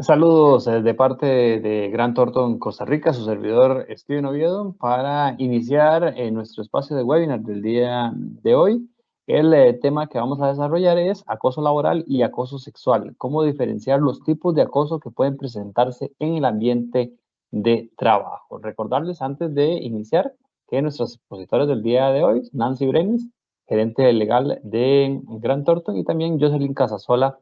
Saludos de parte de Grant Thornton, Costa Rica, su servidor Steven Oviedo, para iniciar nuestro espacio de webinar del día de hoy. El tema que vamos a desarrollar es acoso laboral y acoso sexual, cómo diferenciar los tipos de acoso que pueden presentarse en el ambiente de trabajo. Recordarles antes de iniciar que nuestros expositores del día de hoy, Nancy Brenes, gerente legal de Grant Thornton, y también Jocelyn Casasola,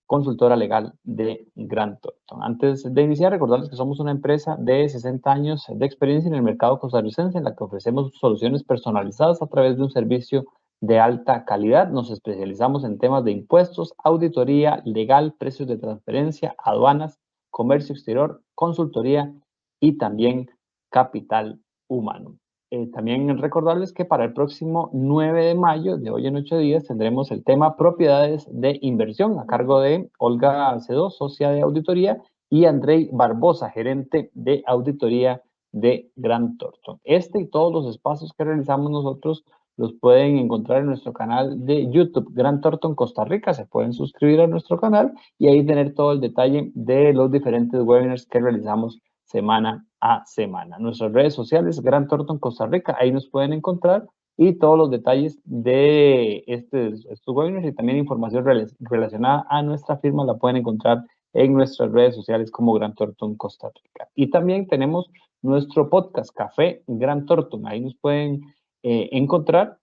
consultora legal de Grant Thornton. Antes de iniciar, recordarles que somos una empresa de 60 años de experiencia en el mercado costarricense, en la que ofrecemos soluciones personalizadas a través de un servicio de alta calidad. Nos especializamos en temas de impuestos, auditoría legal, precios de transferencia, aduanas, comercio exterior, consultoría y también capital humano. También recordarles que para el próximo 9 de mayo, de hoy en 8 días, tendremos el tema propiedades de inversión a cargo de Olga Alcedo, socia de auditoría, y Andrei Barbosa, gerente de auditoría de Grant Thornton. Este y todos los espacios que realizamos nosotros los pueden encontrar en nuestro canal de YouTube, Grant Thornton Costa Rica. Se pueden suscribir a nuestro canal y ahí tener todo el detalle de los diferentes webinars que realizamos semana a semana. Nuestras redes sociales, Grant Thornton Costa Rica, ahí nos pueden encontrar, y todos los detalles de estos webinars y también información relacionada a nuestra firma la pueden encontrar en nuestras redes sociales como Grant Thornton Costa Rica. Y también tenemos nuestro podcast Café Grant Thornton, ahí nos pueden encontrar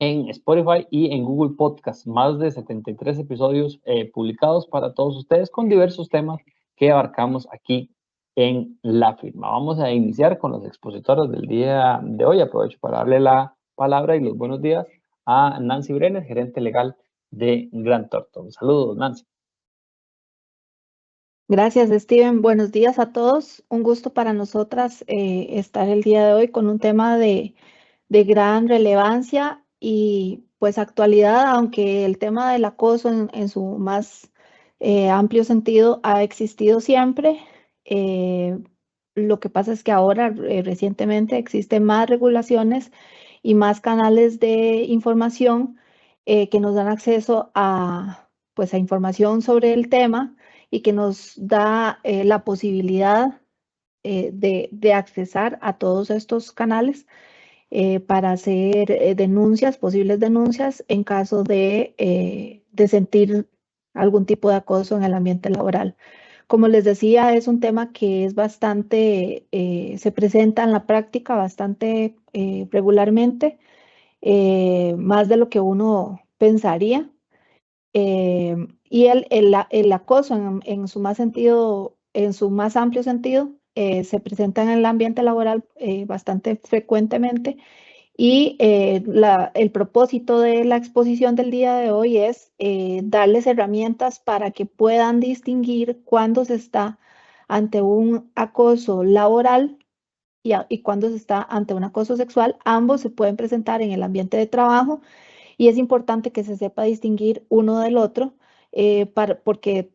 en Spotify y en Google Podcast. Más de 73 episodios publicados para todos ustedes con diversos temas que abarcamos aquí en la firma. Vamos a iniciar con los expositores del día de hoy. Aprovecho para darle la palabra y los buenos días a Nancy Brenner, gerente legal de Grant Thornton. Saludos, Nancy. Gracias, Steven. Buenos días a todos. Un gusto para nosotras estar el día de hoy con un tema de gran relevancia y pues actualidad, aunque el tema del acoso en su más amplio sentido ha existido siempre. eh, lo que pasa es que ahora recientemente existen más regulaciones y más canales de información que nos dan acceso a información sobre el tema y que nos da la posibilidad de accesar a todos estos canales para hacer denuncias, posibles denuncias en caso de sentir algún tipo de acoso en el ambiente laboral. Como les decía, es un tema que es bastante, se presenta en la práctica bastante regularmente, más de lo que uno pensaría. Y el acoso en su más sentido, en su más amplio sentido, se presenta en el ambiente laboral bastante frecuentemente. Y el propósito de la exposición del día de hoy es darles herramientas para que puedan distinguir cuándo se está ante un acoso laboral y cuándo se está ante un acoso sexual. Ambos se pueden presentar en el ambiente de trabajo y es importante que se sepa distinguir uno del otro porque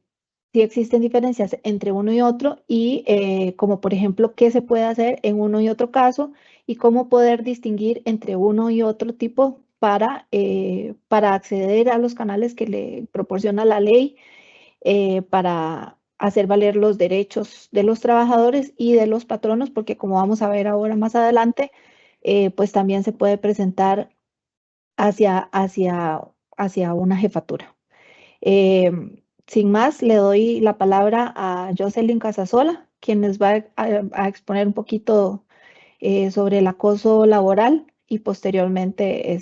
sí existen diferencias entre uno y otro y como por ejemplo qué se puede hacer en uno y otro caso y cómo poder distinguir entre uno y otro tipo para acceder a los canales que le proporciona la ley para hacer valer los derechos de los trabajadores y de los patronos, porque como vamos a ver ahora más adelante, pues también se puede presentar hacia, hacia, hacia una jefatura. Eh, Sin más, le doy la palabra a Jocelyn Casasola, quien les va a exponer un poquito sobre el acoso laboral y posteriormente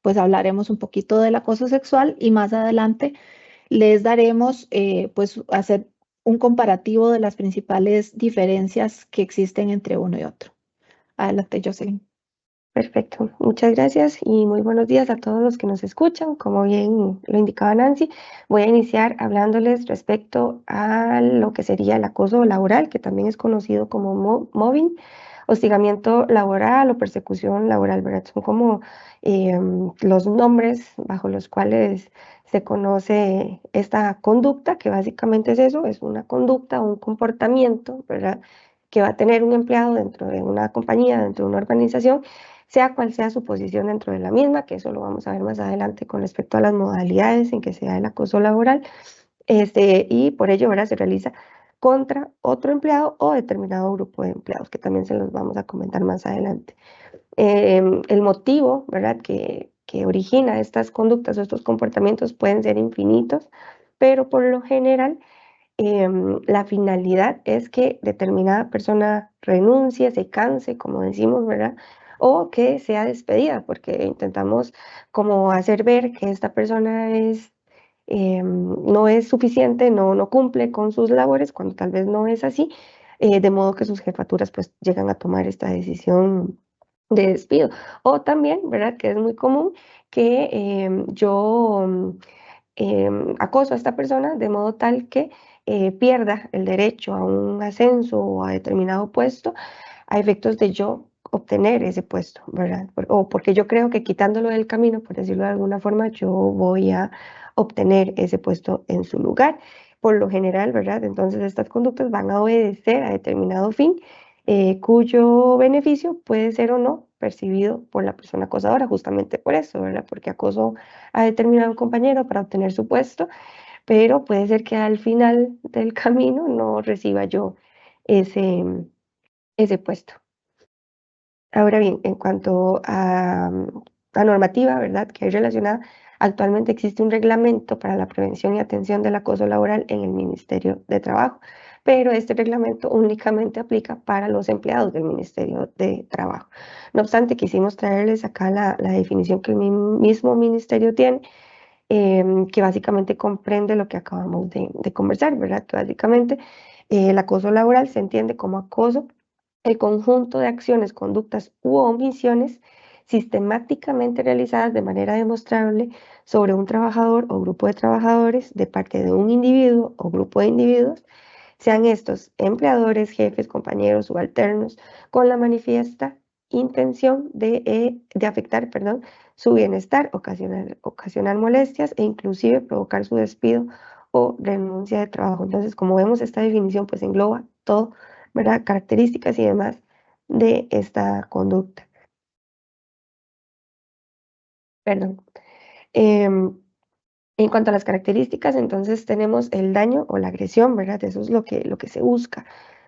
pues hablaremos un poquito del acoso sexual y más adelante les daremos pues hacer un comparativo de las principales diferencias que existen entre uno y otro. Adelante, Jocelyn. Perfecto, muchas gracias y muy buenos días a todos los que nos escuchan. Como bien lo indicaba Nancy, voy a iniciar hablándoles respecto a lo que sería el acoso laboral, que también es conocido como mobbing, hostigamiento laboral o persecución laboral, ¿verdad? Son como los nombres bajo los cuales se conoce esta conducta, que básicamente es eso, es una conducta, un comportamiento, ¿verdad?, que va a tener un empleado dentro de una compañía, dentro de una organización, sea cual sea su posición dentro de la misma, que eso lo vamos a ver más adelante con respecto a las modalidades en que se da el acoso laboral, Y por ello, ¿verdad?, se realiza contra otro empleado o determinado grupo de empleados, que también se los vamos a comentar más adelante. El motivo, ¿verdad?, que origina estas conductas o estos comportamientos pueden ser infinitos, pero por lo general la finalidad es que determinada persona renuncie, se canse, como decimos, ¿verdad?, o que sea despedida, porque intentamos como hacer ver que esta persona no es suficiente, no cumple con sus labores, cuando tal vez no es así, de modo que sus jefaturas pues llegan a tomar esta decisión de despido. O también, ¿verdad?, que es muy común que yo acoso a esta persona de modo tal que pierda el derecho a un ascenso o a determinado puesto a efectos de yo obtener ese puesto, ¿verdad? O porque yo creo que quitándolo del camino, por decirlo de alguna forma, yo voy a obtener ese puesto en su lugar. Por lo general, ¿verdad? Entonces estas conductas van a obedecer a determinado fin, cuyo beneficio puede ser o no percibido por la persona acosadora, justamente por eso, ¿verdad? Porque acoso a determinado compañero para obtener su puesto, pero puede ser que al final del camino no reciba yo ese, ese puesto. Ahora bien, en cuanto a la normativa, ¿verdad?, que hay relacionada, actualmente existe un reglamento para la prevención y atención del acoso laboral en el Ministerio de Trabajo, pero este reglamento únicamente aplica para los empleados del Ministerio de Trabajo. No obstante, quisimos traerles acá la definición que el mismo ministerio tiene, que básicamente comprende lo que acabamos de conversar, ¿verdad? Que básicamente el acoso laboral se entiende como acoso, el conjunto de acciones, conductas u omisiones sistemáticamente realizadas de manera demostrable sobre un trabajador o grupo de trabajadores de parte de un individuo o grupo de individuos, sean estos empleadores, jefes, compañeros, subalternos, con la manifiesta intención de afectar, perdón, su bienestar, ocasionar molestias e inclusive provocar su despido o renuncia de trabajo. Entonces, como vemos, esta definición pues engloba todo, ¿verdad?, características y demás de esta conducta. Perdón. Em, en cuanto a las características, entonces tenemos el daño o la agresión, ¿verdad? Eso es lo que se busca.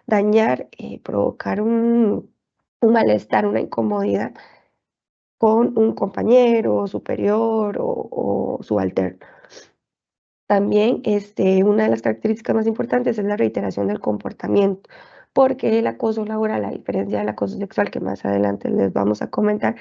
Dañar, provocar un malestar, una incomodidad con un compañero superior o subalterno. También una de las características más importantes es la reiteración del comportamiento, porque el acoso laboral, a diferencia del acoso sexual que más adelante les vamos a comentar,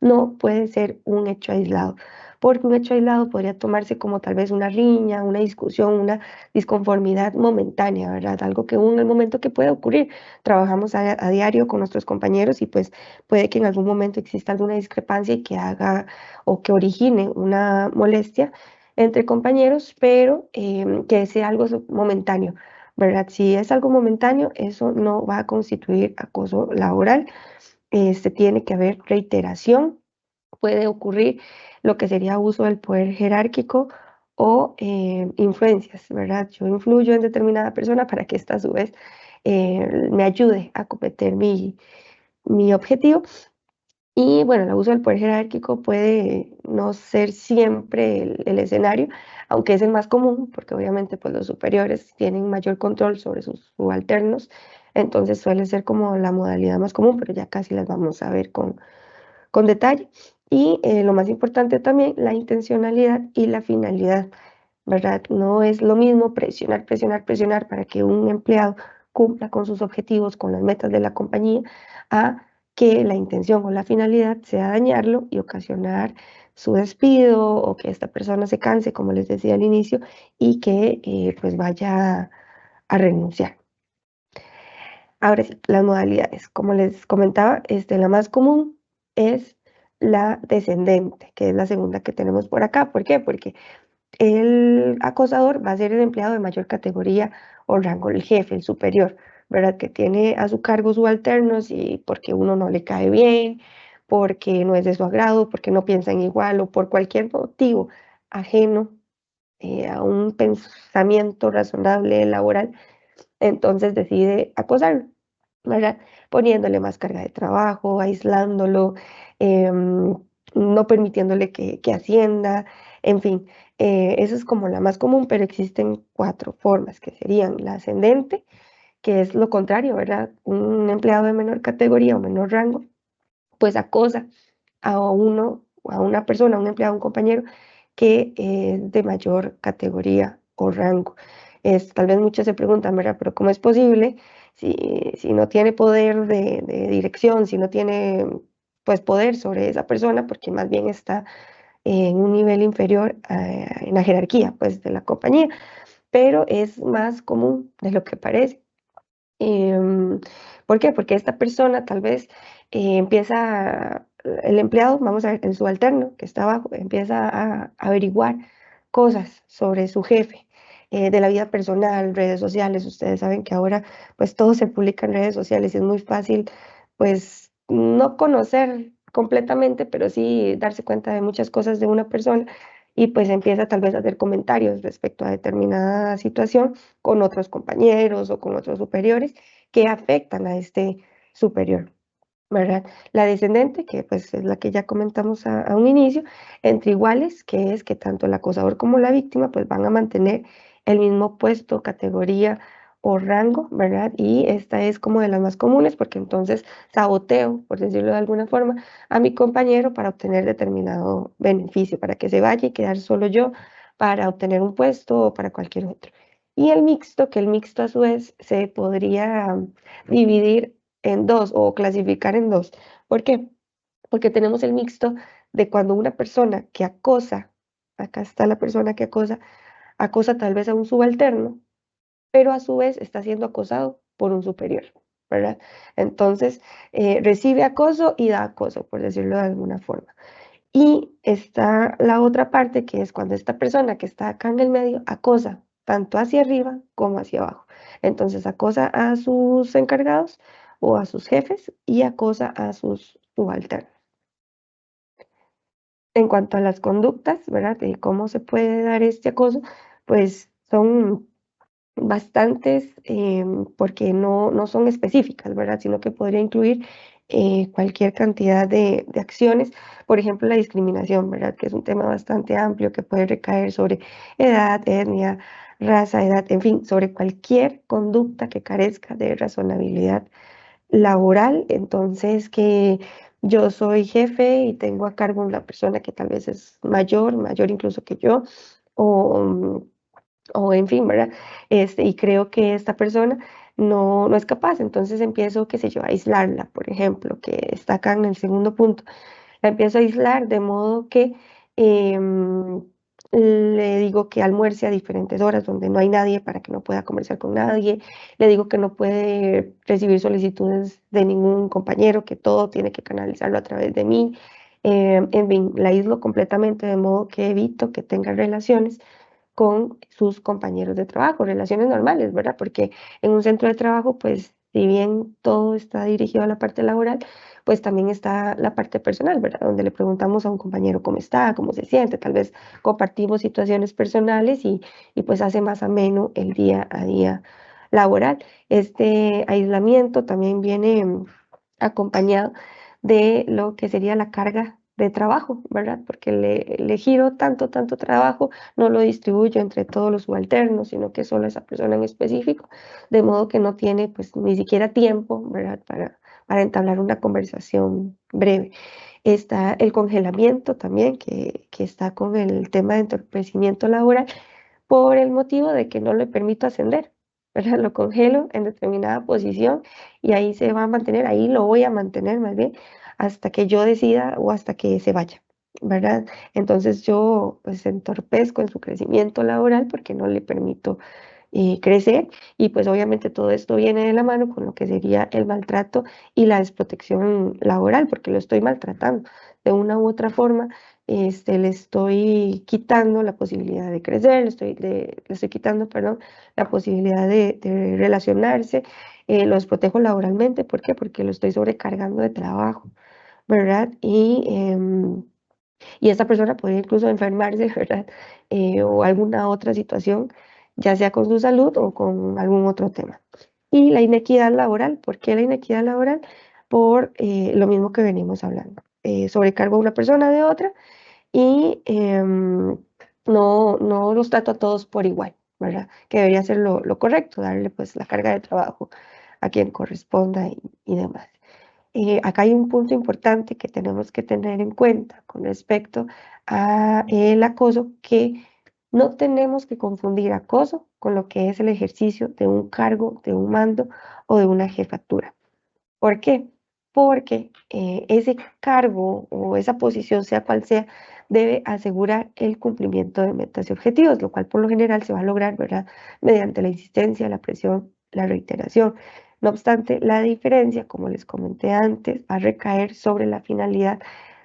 no puede ser un hecho aislado, porque un hecho aislado podría tomarse como tal vez una riña, una discusión, una disconformidad momentánea, ¿verdad? Algo que en el momento que puede ocurrir. Trabajamos a diario con nuestros compañeros y pues puede que en algún momento exista alguna discrepancia y que haga o que origine una molestia entre compañeros, pero que sea algo momentáneo, ¿verdad? Si es algo momentáneo, eso no va a constituir acoso laboral. Tiene que haber reiteración, puede ocurrir lo que sería abuso del poder jerárquico o influencias, ¿verdad? Yo influyo en determinada persona para que ésta a su vez me ayude a cometer mi objetivo. Y bueno, el abuso del poder jerárquico puede no ser siempre el escenario, aunque es el más común, porque obviamente pues, los superiores tienen mayor control sobre sus subalternos, entonces suele ser como la modalidad más común, pero ya casi las vamos a ver con detalle. Y lo más importante también, la intencionalidad y la finalidad, ¿verdad? No es lo mismo presionar, presionar, presionar para que un empleado cumpla con sus objetivos, con las metas de la compañía, a que la intención o la finalidad sea dañarlo y ocasionar su despido o que esta persona se canse, como les decía al inicio, y que pues vaya a renunciar. Ahora sí, las modalidades. Como les comentaba, la más común es la descendente, que es la segunda que tenemos por acá. ¿Por qué? Porque el acosador va a ser el empleado de mayor categoría o rango, el jefe, el superior, ¿verdad? Que tiene a su cargo subalternos y porque uno no le cae bien, porque no es de su agrado, porque no piensan igual o por cualquier motivo ajeno a un pensamiento razonable laboral, entonces decide acosarlo, ¿verdad? Poniéndole más carga de trabajo, aislándolo, no permitiéndole que ascienda, en fin, esa es como la más común, pero existen 4 formas, que serían la ascendente, que es lo contrario, ¿verdad? Un empleado de menor categoría o menor rango, pues acosa a una persona, a un empleado, a un compañero que es de mayor categoría o rango. Tal vez muchos se preguntan, ¿verdad? Pero ¿cómo es posible si no tiene poder de dirección, si no tiene pues poder sobre esa persona, porque más bien está en un nivel inferior en la jerarquía pues de la compañía, pero es más común de lo que parece. ¿Por qué? Porque esta persona tal vez el empleado, vamos a ver, el subalterno que está abajo, empieza a averiguar cosas sobre su jefe, de la vida personal, redes sociales. Ustedes saben que ahora pues todo se publica en redes sociales y es muy fácil pues no conocer completamente, pero sí darse cuenta de muchas cosas de una persona y pues empieza tal vez a hacer comentarios respecto a determinada situación con otros compañeros o con otros superiores que afectan a este superior, ¿verdad? La descendente, que pues es la que ya comentamos a un inicio, entre iguales, que es que tanto el acosador como la víctima pues van a mantener el mismo puesto, categoría o rango, ¿verdad? Y esta es como de las más comunes porque entonces saboteo, por decirlo de alguna forma, a mi compañero para obtener determinado beneficio, para que se vaya y quedar solo yo para obtener un puesto o para cualquier otro. Y el mixto, que el mixto a su vez se podría dividir en dos o clasificar en dos. ¿Por qué? Porque tenemos el mixto de cuando una persona que acosa, acá está la persona que acosa tal vez a un subalterno, pero a su vez está siendo acosado por un superior, ¿verdad? Entonces, recibe acoso y da acoso, por decirlo de alguna forma. Y está la otra parte, que es cuando esta persona que está acá en el medio acosa tanto hacia arriba como hacia abajo. Entonces acosa a sus encargados o a sus jefes y acosa a sus subalternos. En cuanto a las conductas, ¿verdad? De cómo se puede dar este acoso, pues son bastantes porque no son específicas, ¿verdad? Sino que podría incluir cualquier cantidad de acciones. Por ejemplo, la discriminación, ¿verdad? Que es un tema bastante amplio que puede recaer sobre edad, etnia, raza, edad, en fin, sobre cualquier conducta que carezca de razonabilidad laboral. Entonces, que yo soy jefe y tengo a cargo una persona que tal vez es mayor incluso que yo, o o en fin, ¿verdad? Y creo que esta persona no es capaz, entonces empiezo, qué sé yo, a aislarla, por ejemplo, que está acá en el segundo punto. La empiezo a aislar de modo que em, le digo que almuerce a diferentes horas donde no hay nadie para que no pueda conversar con nadie. Le digo que no puede recibir solicitudes de ningún compañero, que todo tiene que canalizarlo a través de mí. En fin, la aíslo completamente de modo que evito que tenga relaciones con sus compañeros de trabajo, relaciones normales, ¿verdad? Porque en un centro de trabajo, pues, si bien todo está dirigido a la parte laboral, pues también está la parte personal, ¿verdad? Donde le preguntamos a un compañero cómo está, cómo se siente, tal vez compartimos situaciones personales y pues hace más ameno el día a día laboral. Este aislamiento también viene acompañado de lo que sería la carga de trabajo, ¿verdad? Porque le giro tanto trabajo, no lo distribuyo entre todos los subalternos, sino que solo esa persona en específico, de modo que no tiene pues ni siquiera tiempo, ¿verdad? Para entablar una conversación breve. Está el congelamiento también, que está con el tema de entorpecimiento laboral, por el motivo de que no le permito ascender, ¿verdad? Lo congelo en determinada posición y ahí se va a mantener, ahí lo voy a mantener más bien hasta que yo decida o hasta que se vaya, ¿verdad? Entonces yo pues entorpezco en su crecimiento laboral porque no le permito crecer y pues obviamente todo esto viene de la mano con lo que sería el maltrato y la desprotección laboral porque lo estoy maltratando de una u otra forma. Le estoy quitando la posibilidad de crecer, le estoy quitando, perdón, la posibilidad de relacionarse, los protejo laboralmente. ¿Por qué? Porque lo estoy sobrecargando de trabajo, ¿verdad? Y esta persona podría incluso enfermarse, ¿verdad? O alguna otra situación, ya sea con su salud o con algún otro tema. Y la inequidad laboral, ¿por qué la inequidad laboral? Por lo mismo que venimos hablando, sobrecargo a una persona de otra y no los trato a todos por igual, ¿verdad? Que debería ser lo correcto, darle pues la carga de trabajo a quien corresponda y demás. Acá hay un punto importante que tenemos que tener en cuenta con respecto a el acoso, que no tenemos que confundir acoso con lo que es el ejercicio de un cargo, de un mando o de una jefatura. ¿Por qué? Porque ese cargo o esa posición, sea cual sea, debe asegurar el cumplimiento de metas y objetivos, lo cual por lo general se va a lograr, ¿verdad?, mediante la insistencia, la presión, la reiteración. No obstante, la diferencia, como les comenté antes, va a recaer sobre la finalidad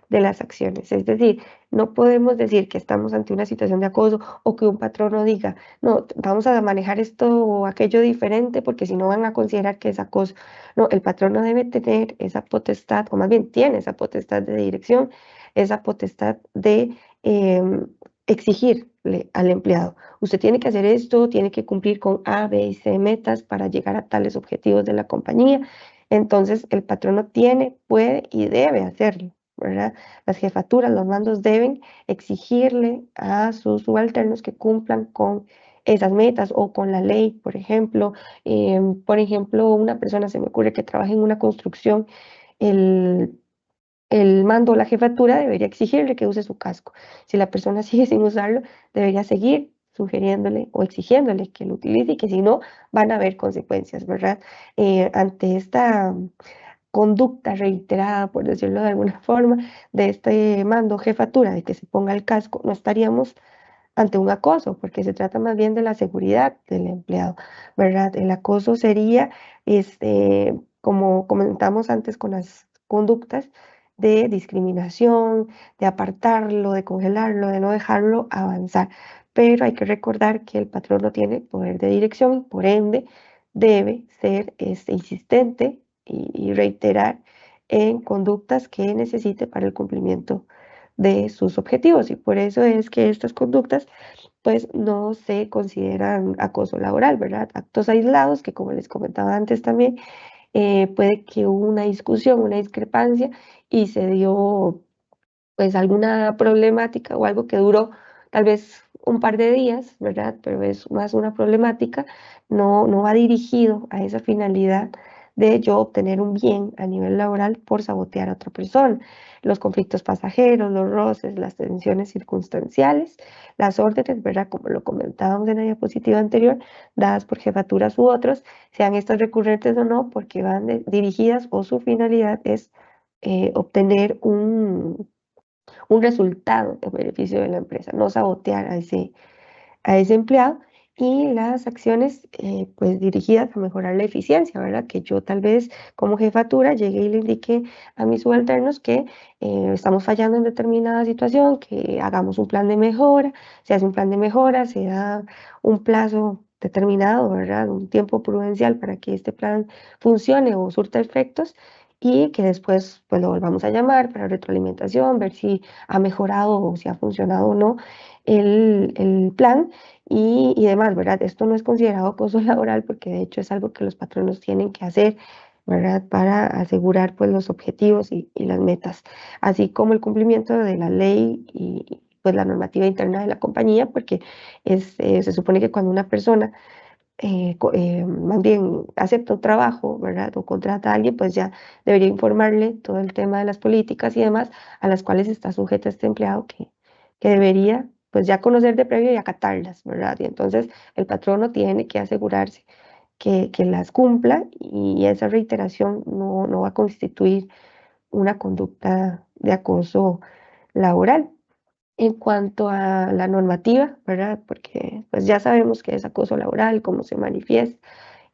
de las acciones. Es decir, no podemos decir que estamos ante una situación de acoso o que un patrono diga, no, vamos a manejar esto o aquello diferente porque si no van a considerar que es acoso. No, el patrono debe tener esa potestad, o más bien tiene esa potestad de dirección, esa potestad de exigirle al empleado. Usted tiene que hacer esto, tiene que cumplir con A, B y C metas para llegar a tales objetivos de la compañía. Entonces, el patrono tiene, puede y debe hacerlo, ¿verdad? Las jefaturas, los mandos deben exigirle a sus subalternos que cumplan con esas metas o con la ley, por ejemplo. Por ejemplo, una persona, se me ocurre, que trabaja en una construcción, el, el mando o la jefatura debería exigirle que use su casco. Si la persona sigue sin usarlo, debería seguir sugiriéndole o exigiéndole que lo utilice y que si no, van a haber consecuencias, ¿verdad? Ante esta conducta reiterada, por decirlo de alguna forma, de este mando o jefatura, de que se ponga el casco, no estaríamos ante un acoso, porque se trata más bien de la seguridad del empleado, ¿verdad? El acoso sería, como comentamos antes con las conductas de discriminación, de apartarlo, de congelarlo, de no dejarlo avanzar. Pero hay que recordar que el patrón no tiene poder de dirección y por ende debe ser insistente y reiterar en conductas que necesite para el cumplimiento de sus objetivos, y por eso es que estas conductas pues no se consideran acoso laboral, ¿verdad? Actos aislados que, como les comentaba antes también, puede que hubo una discusión, una discrepancia y se dio pues alguna problemática o algo que duró tal vez un par de días, ¿verdad? Pero es más una problemática, no va dirigido a esa finalidad de yo obtener un bien a nivel laboral por sabotear a otra persona. Los conflictos pasajeros, los roces, las tensiones circunstanciales, las órdenes, ¿verdad? Como lo comentábamos en la diapositiva anterior, dadas por jefaturas u otros, sean estas recurrentes o no, porque van dirigidas o su finalidad es obtener un resultado en beneficio de la empresa, no sabotear a ese empleado, y las acciones pues dirigidas a mejorar la eficiencia, ¿verdad? Que yo tal vez como jefatura llegue y le indique a mis subalternos que estamos fallando en determinada situación, que hagamos un plan de mejora, se hace un plan de mejora, se da un plazo determinado, ¿verdad? Un tiempo prudencial para que este plan funcione o surta efectos, y que después pues lo volvamos a llamar para retroalimentación, ver si ha mejorado o si ha funcionado o no el plan y demás, ¿verdad? Esto no es considerado acoso laboral porque de hecho es algo que los patronos tienen que hacer, ¿verdad? Para asegurar pues los objetivos y las metas, así como el cumplimiento de la ley y pues la normativa interna de la compañía, porque se supone que cuando una persona más bien acepta un trabajo, ¿verdad? O contrata a alguien, pues ya debería informarle todo el tema de las políticas y demás a las cuales está sujeto este empleado, que debería pues ya conocer de previo y acatarlas, ¿verdad? Y entonces el patrono tiene que asegurarse que las cumpla, y esa reiteración no va a constituir una conducta de acoso laboral. En cuanto a la normativa, ¿verdad? Porque pues ya sabemos qué es acoso laboral, cómo se manifiesta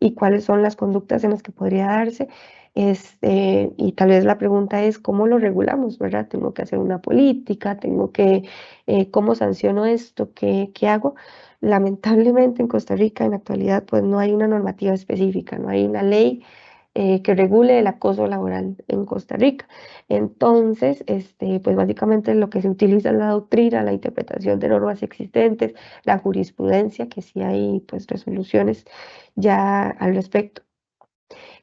y cuáles son las conductas en las que podría darse. Y tal vez la pregunta es cómo lo regulamos, ¿verdad? Tengo que hacer una política, tengo que, ¿cómo sanciono esto? ¿Qué hago? Lamentablemente en Costa Rica en la actualidad pues no hay una normativa específica, no hay una ley que regule el acoso laboral en Costa Rica. Entonces, pues básicamente lo que se utiliza es la doctrina, la interpretación de normas existentes, la jurisprudencia, que sí hay pues resoluciones ya al respecto.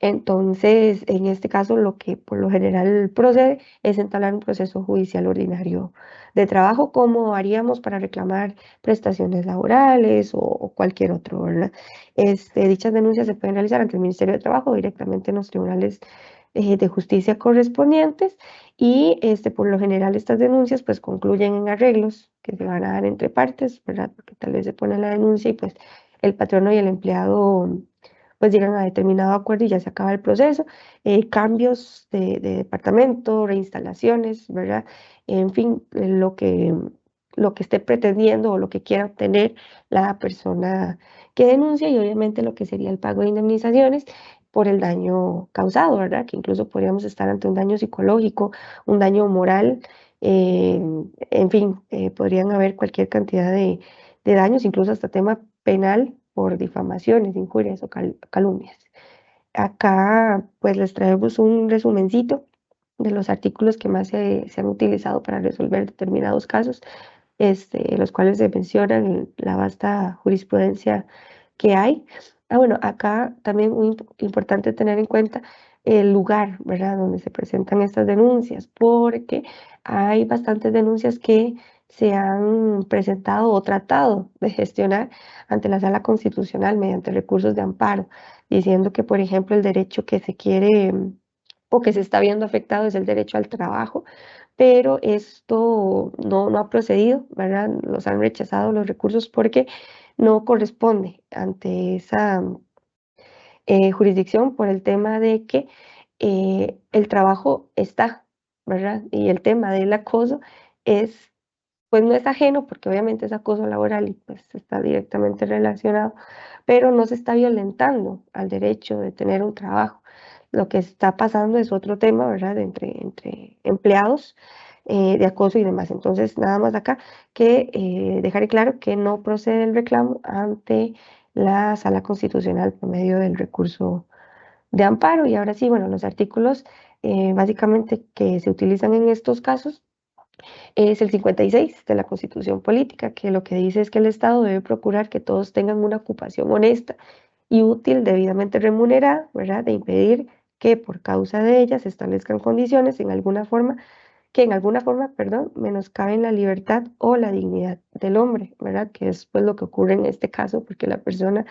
Entonces, en este caso, lo que por lo general procede es entablar un proceso judicial ordinario de trabajo, como haríamos para reclamar prestaciones laborales o cualquier otro, ¿verdad? Dichas denuncias se pueden realizar ante el Ministerio de Trabajo directamente en los tribunales de justicia correspondientes y por lo general estas denuncias pues concluyen en arreglos que se van a dar entre partes, ¿verdad? Porque tal vez se pone la denuncia y pues el patrono y el empleado pues llegan a determinado acuerdo y ya se acaba el proceso. Cambios de departamento, reinstalaciones, ¿verdad? En fin, lo que esté pretendiendo o lo que quiera obtener la persona que denuncia y obviamente lo que sería el pago de indemnizaciones por el daño causado, ¿verdad? Que incluso podríamos estar ante un daño psicológico, un daño moral, eh, en fin, podrían haber cualquier cantidad de daños, incluso hasta tema penal por difamaciones, injurias o calumnias. Acá pues les traemos un resumencito de los artículos que más se han utilizado para resolver determinados casos, los cuales se mencionan la vasta jurisprudencia que hay. Bueno, acá también muy importante tener en cuenta el lugar, ¿verdad?, donde se presentan estas denuncias, porque hay bastantes denuncias que se han presentado o tratado de gestionar ante la Sala Constitucional mediante recursos de amparo, diciendo que, por ejemplo, el derecho que se quiere o que se está viendo afectado es el derecho al trabajo, pero esto no ha procedido, ¿verdad? Los han rechazado los recursos porque no corresponde ante esa jurisdicción por el tema de que el trabajo está, ¿verdad? Y el tema del acoso es, pues no es ajeno porque obviamente es acoso laboral y pues está directamente relacionado, pero no se está violentando al derecho de tener un trabajo. Lo que está pasando es otro tema, ¿verdad? Entre empleados de acoso y demás. Entonces, nada más acá que dejar claro que no procede el reclamo ante la Sala Constitucional por medio del recurso de amparo. Y ahora sí, bueno, los artículos básicamente que se utilizan en estos casos es el 56 de la Constitución Política, que lo que dice es que el Estado debe procurar que todos tengan una ocupación honesta y útil, debidamente remunerada, ¿verdad? De impedir que por causa de ella se establezcan condiciones que en alguna forma, perdón, menoscaben la libertad o la dignidad del hombre, ¿verdad? Que es pues lo que ocurre en este caso, porque la persona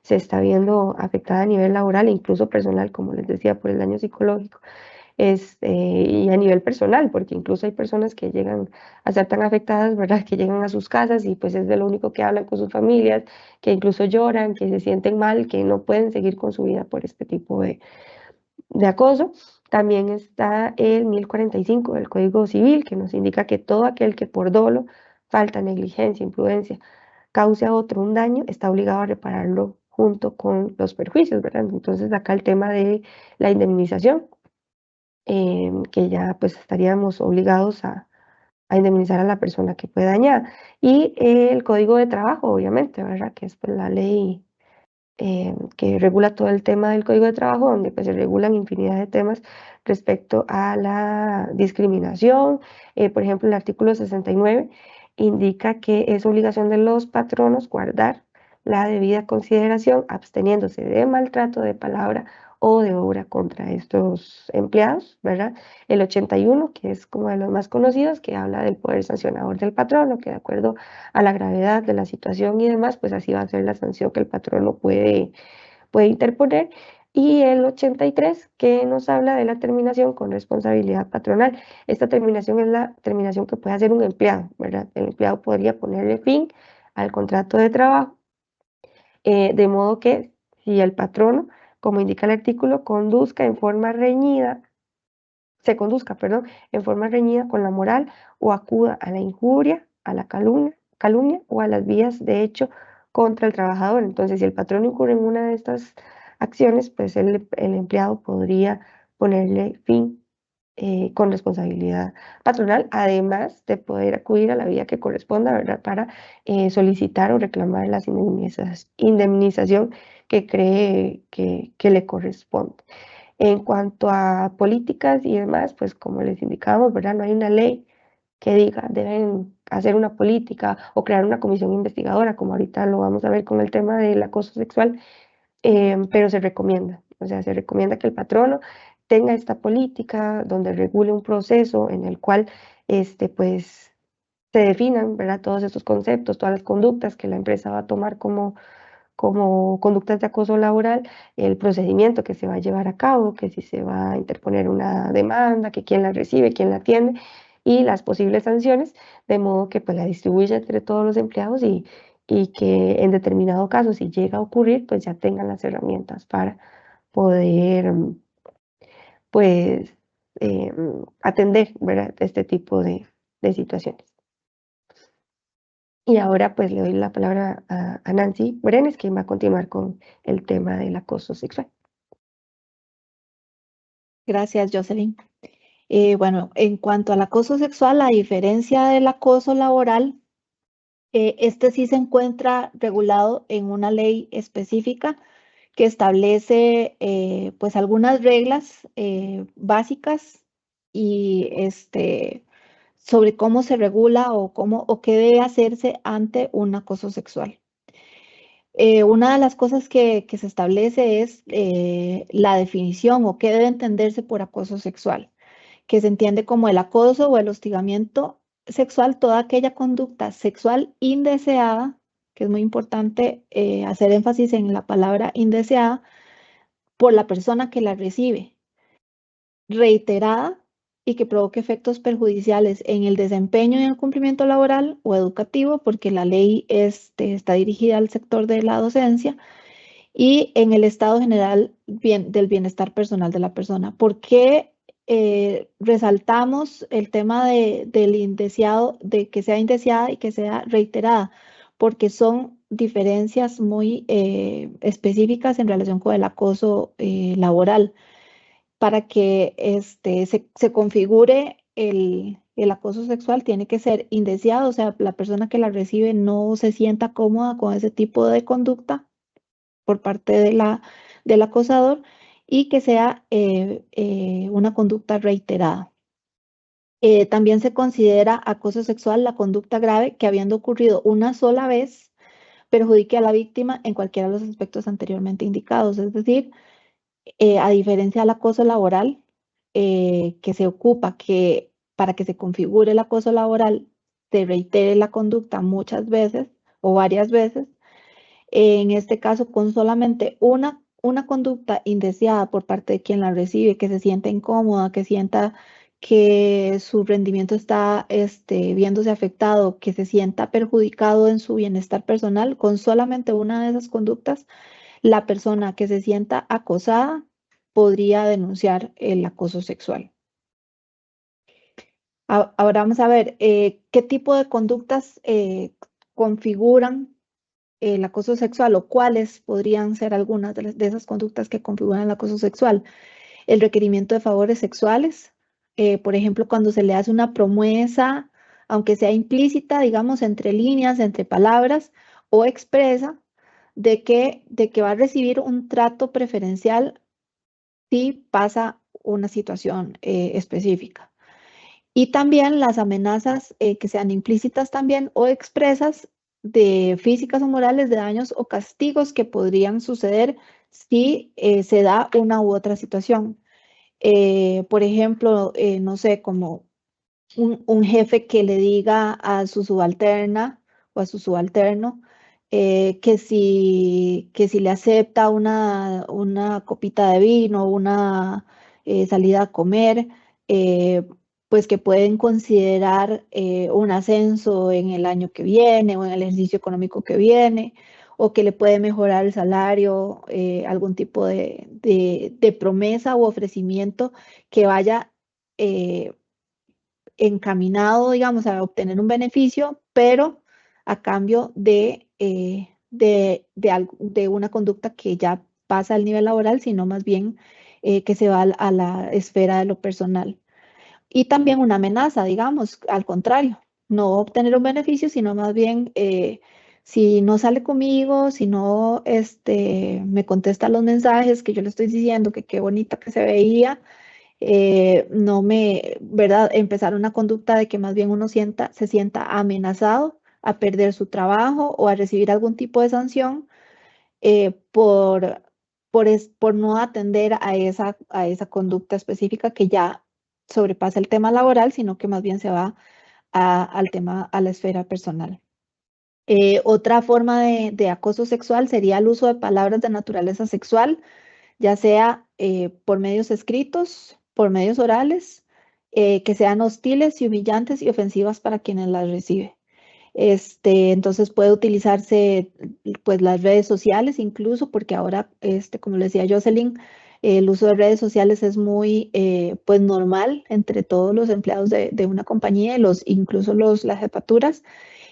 se está viendo afectada a nivel laboral e incluso personal, como les decía, por el daño psicológico. Y a nivel personal, porque incluso hay personas que llegan a ser tan afectadas, ¿verdad? Que llegan a sus casas y pues es de lo único que hablan con sus familias, que incluso lloran, que se sienten mal, que no pueden seguir con su vida por este tipo de acoso. También está el 1045 del Código Civil, que nos indica que todo aquel que por dolo, falta, negligencia, imprudencia, cause a otro un daño, está obligado a repararlo junto con los perjuicios, ¿verdad? Entonces acá el tema de la indemnización, que ya pues estaríamos obligados a indemnizar a la persona que fue dañada. Y el Código de Trabajo, obviamente, ¿verdad? Que es pues, la ley que regula todo el tema del Código de Trabajo, donde pues, se regulan infinidad de temas respecto a la discriminación. Por ejemplo, el artículo 69 indica que es obligación de los patronos guardar la debida consideración, absteniéndose de maltrato de palabra o de obra contra estos empleados, ¿verdad? El 81, que es como de los más conocidos, que habla del poder sancionador del patrono, que de acuerdo a la gravedad de la situación y demás, pues así va a ser la sanción que el patrono puede interponer. Y el 83, que nos habla de la terminación con responsabilidad patronal. Esta terminación es la terminación que puede hacer un empleado, ¿verdad? El empleado podría ponerle fin al contrato de trabajo, de modo que si el patrono, como indica el artículo, se conduzca, perdón, en forma reñida con la moral o acuda a la injuria, a la calumnia o a las vías de hecho contra el trabajador. Entonces, si el patrón incurre en una de estas acciones, pues el empleado podría ponerle fin con responsabilidad patronal, además de poder acudir a la vía que corresponda, ¿verdad?, para solicitar o reclamar la indemnización que cree que le corresponde. En cuanto a políticas y demás, pues como les indicábamos, ¿verdad? No hay una ley que diga deben hacer una política o crear una comisión investigadora, como ahorita lo vamos a ver con el tema del acoso sexual, pero se recomienda, O sea, se recomienda que el patrono tenga esta política donde regule un proceso en el cual pues, se definan, ¿verdad?, todos estos conceptos, todas las conductas que la empresa va a tomar como conductas de acoso laboral, el procedimiento que se va a llevar a cabo, que si se va a interponer una demanda, que quién la recibe, quién la atiende y las posibles sanciones, de modo que pues la distribuya entre todos los empleados y que en determinado caso, si llega a ocurrir, pues ya tengan las herramientas para poder pues atender, ¿verdad?, este tipo de situaciones. Y ahora pues le doy la palabra a Nancy Brenes, quien va a continuar con el tema del acoso sexual. Gracias, Jocelyn. Bueno, en cuanto al acoso sexual, a diferencia del acoso laboral, este sí se encuentra regulado en una ley específica que establece pues algunas reglas básicas y sobre cómo se regula o qué debe hacerse ante un acoso sexual. Una de las cosas que se establece es la definición o qué debe entenderse por acoso sexual, que se entiende como el acoso o el hostigamiento sexual, toda aquella conducta sexual indeseada, que es muy importante hacer énfasis en la palabra indeseada, por la persona que la recibe, reiterada y que provoque efectos perjudiciales en el desempeño y en el cumplimiento laboral o educativo, porque la ley está dirigida al sector de la docencia, y en el estado general del bienestar personal de la persona. ¿Por qué resaltamos el tema del indeseado, de que sea indeseada y que sea reiterada? Porque son diferencias muy específicas en relación con el acoso laboral. Para que se configure el acoso sexual, tiene que ser indeseado, o sea, la persona que la recibe no se sienta cómoda con ese tipo de conducta por parte del acosador, y que sea una conducta reiterada. También se considera acoso sexual la conducta grave que, habiendo ocurrido una sola vez, perjudique a la víctima en cualquiera de los aspectos anteriormente indicados. Es decir, a diferencia del acoso laboral, que se ocupa que para que se configure el acoso laboral se reitere la conducta muchas veces o varias veces. En este caso, con solamente una conducta indeseada por parte de quien la recibe, que se sienta incómoda, que sienta que su rendimiento está viéndose afectado, que se sienta perjudicado en su bienestar personal, con solamente una de esas conductas, la persona que se sienta acosada podría denunciar el acoso sexual. Ahora vamos a ver qué tipo de conductas configuran el acoso sexual, o cuáles podrían ser algunas de esas conductas que configuran el acoso sexual. El requerimiento de favores sexuales, por ejemplo, cuando se le hace una promesa, aunque sea implícita, digamos, entre líneas, entre palabras, o expresa, de que va a recibir un trato preferencial si pasa una situación específica. Y también las amenazas que sean implícitas también o expresas, de físicas o morales, de daños o castigos que podrían suceder si se da una u otra situación. Por ejemplo, no sé, como un jefe que le diga a su subalterna o a su subalterno que si le acepta una copita de vino, una salida a comer, eh, pues que pueden considerar un ascenso en el año que viene o en el ejercicio económico que viene, o que le puede mejorar el salario, algún tipo de promesa u ofrecimiento que vaya encaminado, digamos, a obtener un beneficio, pero a cambio de una conducta que ya pasa al nivel laboral, sino más bien que se va a la esfera de lo personal. Y también una amenaza, digamos, al contrario, no obtener un beneficio, sino más bien si no sale conmigo, si no me contesta los mensajes que yo le estoy diciendo que qué bonita que se veía, ¿verdad? Empezar una conducta de que más bien uno se sienta amenazado a perder su trabajo o a recibir algún tipo de sanción por por no atender a esa conducta específica que ya sobrepasa el tema laboral, sino que más bien se va al tema, a la esfera personal. Otra forma de acoso sexual sería el uso de palabras de naturaleza sexual, ya sea por medios escritos, por medios orales, que sean hostiles y humillantes y ofensivas para quienes las reciben. Entonces puede utilizarse pues las redes sociales incluso, porque ahora, como le decía Jocelyn, el uso de redes sociales es muy pues normal entre todos los empleados de una compañía, incluso las jefaturas,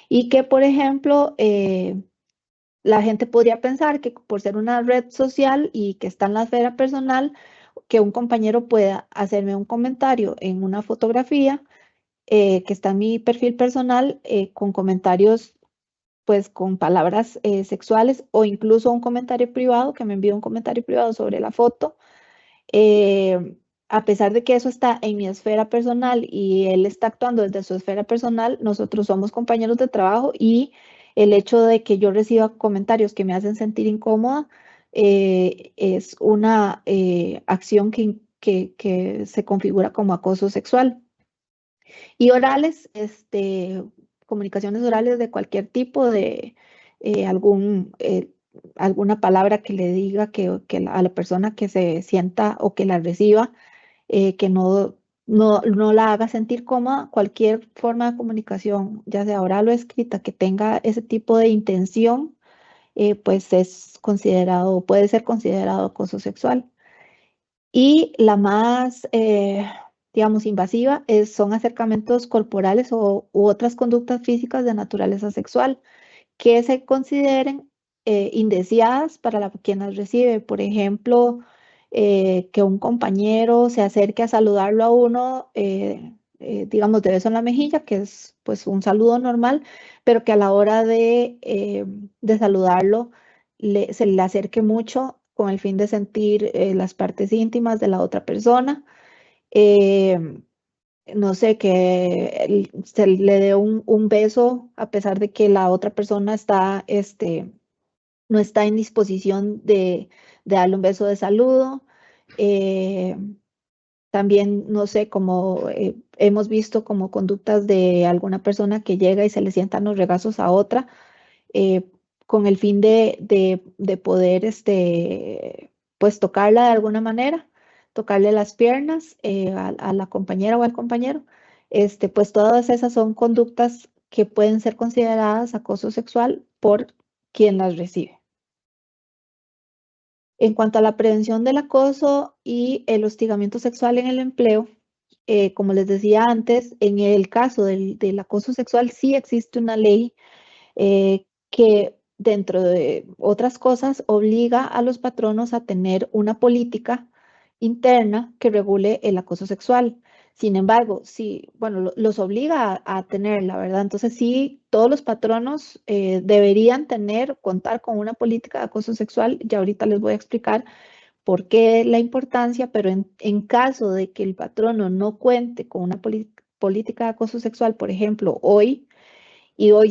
y que, por ejemplo, la gente podría pensar que por ser una red social y que está en la esfera personal, que un compañero pueda hacerme un comentario en una fotografía que está en mi perfil personal con comentarios, pues con palabras sexuales, o incluso un comentario privado, que me envíe un comentario privado sobre la foto. A pesar de que eso está en mi esfera personal y él está actuando desde su esfera personal, nosotros somos compañeros de trabajo, y el hecho de que yo reciba comentarios que me hacen sentir incómoda es una acción que se configura como acoso sexual. Y orales, comunicaciones orales de cualquier tipo, de eh, algún, eh, alguna palabra que le diga a la persona que se sienta o que la reciba, que no la haga sentir cómoda. Cualquier forma de comunicación, ya sea oral o escrita, que tenga ese tipo de intención, pues es considerado, puede ser considerado acoso sexual. Y la más, digamos, invasiva son acercamientos corporales u otras conductas físicas de naturaleza sexual que se consideren indeseadas para quien las recibe. Por ejemplo, que un compañero se acerque a saludarlo a uno, digamos, de beso en la mejilla, que es pues un saludo normal, pero que a la hora de saludarlo se le acerque mucho con el fin de sentir las partes íntimas de la otra persona. Eh, no sé, que se le dé un beso a pesar de que la otra persona no está en disposición de darle un beso de saludo. Eh, También, no sé, como hemos visto como conductas de alguna persona que llega y se le sientan los regazos a otra, eh, con el fin de poder, pues tocarla de alguna manera, tocarle las piernas a la compañera o al compañero. Pues todas esas son conductas que pueden ser consideradas acoso sexual por quien las recibe. En cuanto a la prevención del acoso y el hostigamiento sexual en el empleo, como les decía antes, en el caso del acoso sexual sí existe una ley que, dentro de otras cosas, obliga a los patronos a tener una política interna que regule el acoso sexual. Sin embargo, sí, bueno, los obliga a tenerla, ¿verdad? Entonces sí, todos los patronos deberían contar con una política de acoso sexual. Ya ahorita les voy a explicar por qué la importancia, pero en caso de que el patrono no cuente con una política de acoso sexual, por ejemplo, hoy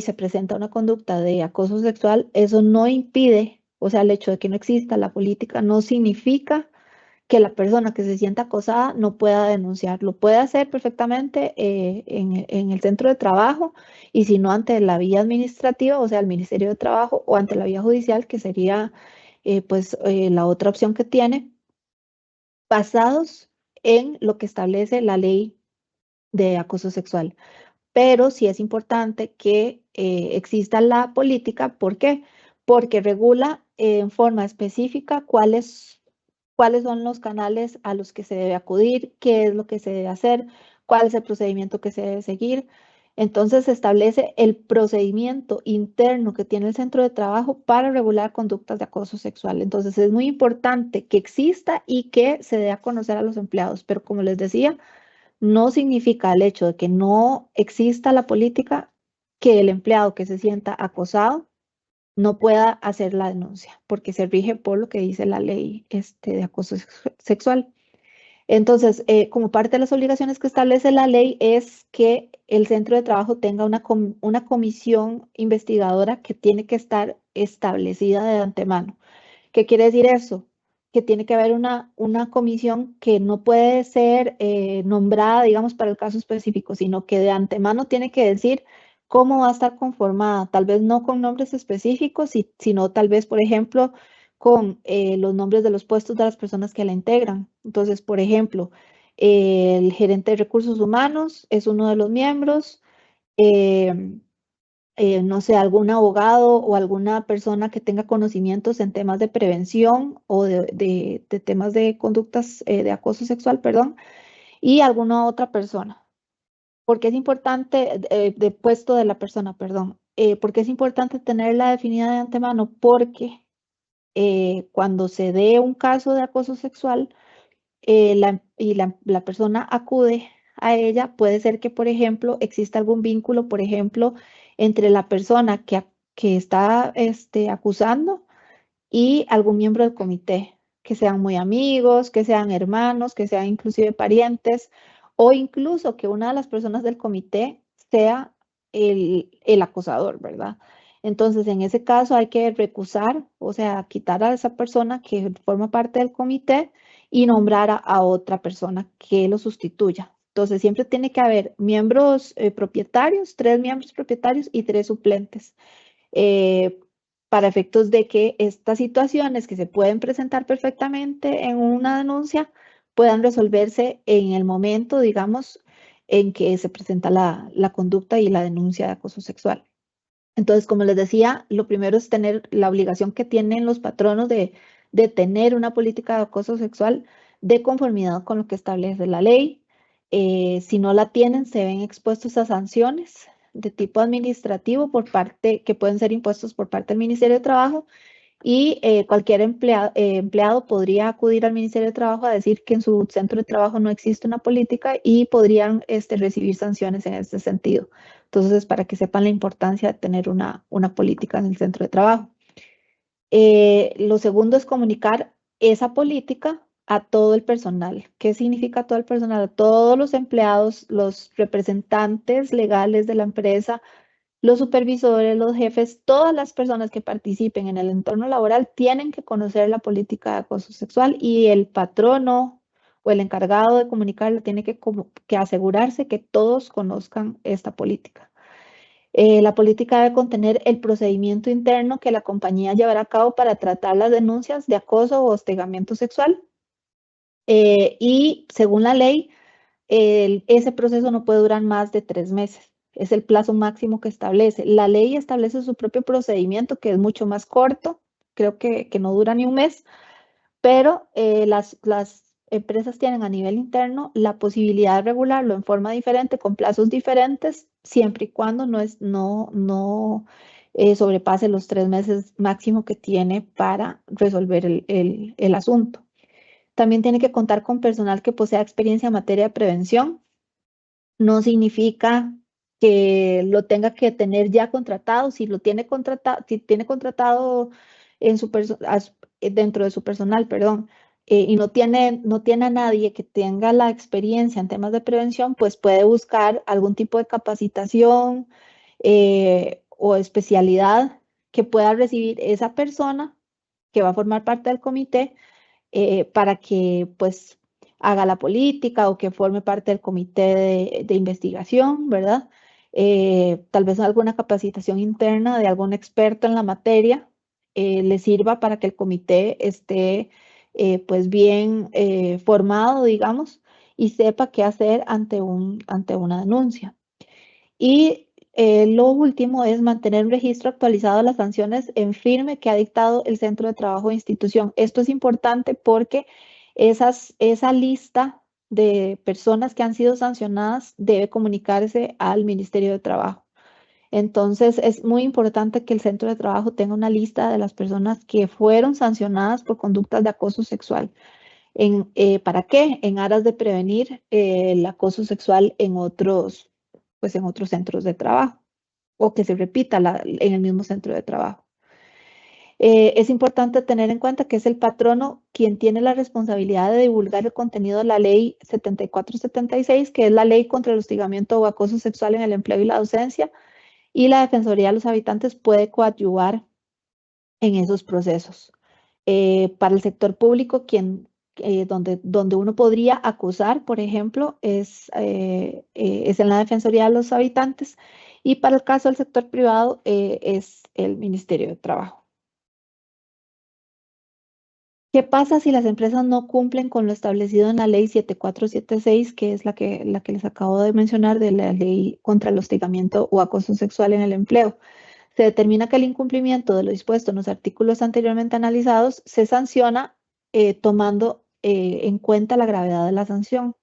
se presenta una conducta de acoso sexual, eso no impide, o sea, el hecho de que no exista la política no significa que la persona que se sienta acosada no pueda denunciar. Lo puede hacer perfectamente en el centro de trabajo, y si no, ante la vía administrativa, o sea, el Ministerio de Trabajo, o ante la vía judicial, que sería la otra opción que tiene, basados en lo que establece la ley de acoso sexual. Pero sí es importante que exista la política. ¿Por qué? Porque regula en forma específica cuáles son los canales a los que se debe acudir, qué es lo que se debe hacer, cuál es el procedimiento que se debe seguir. Entonces se establece el procedimiento interno que tiene el centro de trabajo para regular conductas de acoso sexual. Entonces es muy importante que exista y que se dé a conocer a los empleados. Pero como les decía, no significa el hecho de que no exista la política que el empleado que se sienta acosado no pueda hacer la denuncia, porque se rige por lo que dice la ley de acoso sexual. Entonces, como parte de las obligaciones que establece la ley es que el centro de trabajo tenga una comisión investigadora que tiene que estar establecida de antemano. ¿Qué quiere decir eso? que tiene que haber una comisión que no puede ser nombrada, digamos, para el caso específico, sino que de antemano tiene que decir cómo va a estar conformada, tal vez no con nombres específicos, sino tal vez, por ejemplo, con los nombres de los puestos de las personas que la integran. Entonces, por ejemplo, el gerente de recursos humanos es uno de los miembros. eh, no sé, algún abogado o alguna persona que tenga conocimientos en temas de prevención o de temas de conductas de acoso sexual, perdón, y alguna otra persona. Porque es importante, de puesto de la persona, perdón, porque es importante tenerla definida de antemano, porque cuando se dé un caso de acoso sexual, la persona acude a ella, puede ser que, por ejemplo, exista algún vínculo, por ejemplo, entre la persona que está acusando y algún miembro del comité, que sean muy amigos, que sean hermanos, que sean inclusive parientes, o incluso que una de las personas del comité sea el acosador, ¿verdad? Entonces, en ese caso hay que recusar, o sea, quitar a esa persona que forma parte del comité y nombrar a otra persona que lo sustituya. Entonces, siempre tiene que haber miembros propietarios, 3 miembros propietarios y 3 suplentes. eh, para efectos de que estas situaciones que se pueden presentar perfectamente en una denuncia puedan resolverse en el momento, digamos, en que se presenta la conducta y la denuncia de acoso sexual. Entonces, como les decía, lo primero es tener la obligación que tienen los patronos de tener una política de acoso sexual de conformidad con lo que establece la ley. Si no la tienen, se ven expuestos a sanciones de tipo administrativo que pueden ser impuestos por parte del Ministerio de Trabajo y cualquier empleado podría acudir al Ministerio de Trabajo a decir que en su centro de trabajo no existe una política y podrían recibir sanciones en este sentido. Entonces, para que sepan la importancia de tener una política en el centro de trabajo. Lo segundo es comunicar esa política a todo el personal. ¿Qué significa todo el personal? A todos los empleados, los representantes legales de la empresa, los supervisores, los jefes, todas las personas que participen en el entorno laboral tienen que conocer la política de acoso sexual y el patrono o el encargado de comunicarla tiene que asegurarse que todos conozcan esta política. La política debe contener el procedimiento interno que la compañía llevará a cabo para tratar las denuncias de acoso o hostigamiento sexual. Y según la ley, ese proceso no puede durar más de 3 meses. Es el plazo máximo que establece. La ley establece su propio procedimiento, que es mucho más corto, creo que no dura ni un mes, pero las empresas tienen a nivel interno la posibilidad de regularlo en forma diferente, con plazos diferentes, siempre y cuando no sobrepase los 3 meses máximo que tiene para resolver el asunto. También tiene que contar con personal que posea experiencia en materia de prevención. No significa que lo tenga que tener ya contratado. Si tiene contratado dentro de su personal, perdón, y no tiene a nadie que tenga la experiencia en temas de prevención, pues puede buscar algún tipo de capacitación o especialidad que pueda recibir esa persona que va a formar parte del comité para que pues haga la política o que forme parte del comité de investigación, ¿verdad? Tal vez alguna capacitación interna de algún experto en la materia le sirva para que el comité esté pues bien formado, digamos, y sepa qué hacer ante una denuncia. Y lo último es mantener un registro actualizado de las sanciones en firme que ha dictado el centro de trabajo de institución. Esto es importante porque esa lista de personas que han sido sancionadas debe comunicarse al Ministerio de Trabajo. Entonces, es muy importante que el centro de trabajo tenga una lista de las personas que fueron sancionadas por conductas de acoso sexual. ¿Para qué? En aras de prevenir el acoso sexual pues en otros centros de trabajo o que se repita en el mismo centro de trabajo. Es importante tener en cuenta que es el patrono quien tiene la responsabilidad de divulgar el contenido de la ley 7476, que es la ley contra el hostigamiento o acoso sexual en el empleo y la docencia, y la Defensoría de los Habitantes puede coadyuvar en esos procesos. Para el sector público, donde uno podría acusar, por ejemplo, es en la Defensoría de los Habitantes, y para el caso del sector privado es el Ministerio de Trabajo. ¿Qué pasa si las empresas no cumplen con lo establecido en la ley 7476, que es la que les acabo de mencionar, de la ley contra el hostigamiento o acoso sexual en el empleo? Se determina que el incumplimiento de lo dispuesto en los artículos anteriormente analizados se sanciona tomando en cuenta la gravedad de la sanción,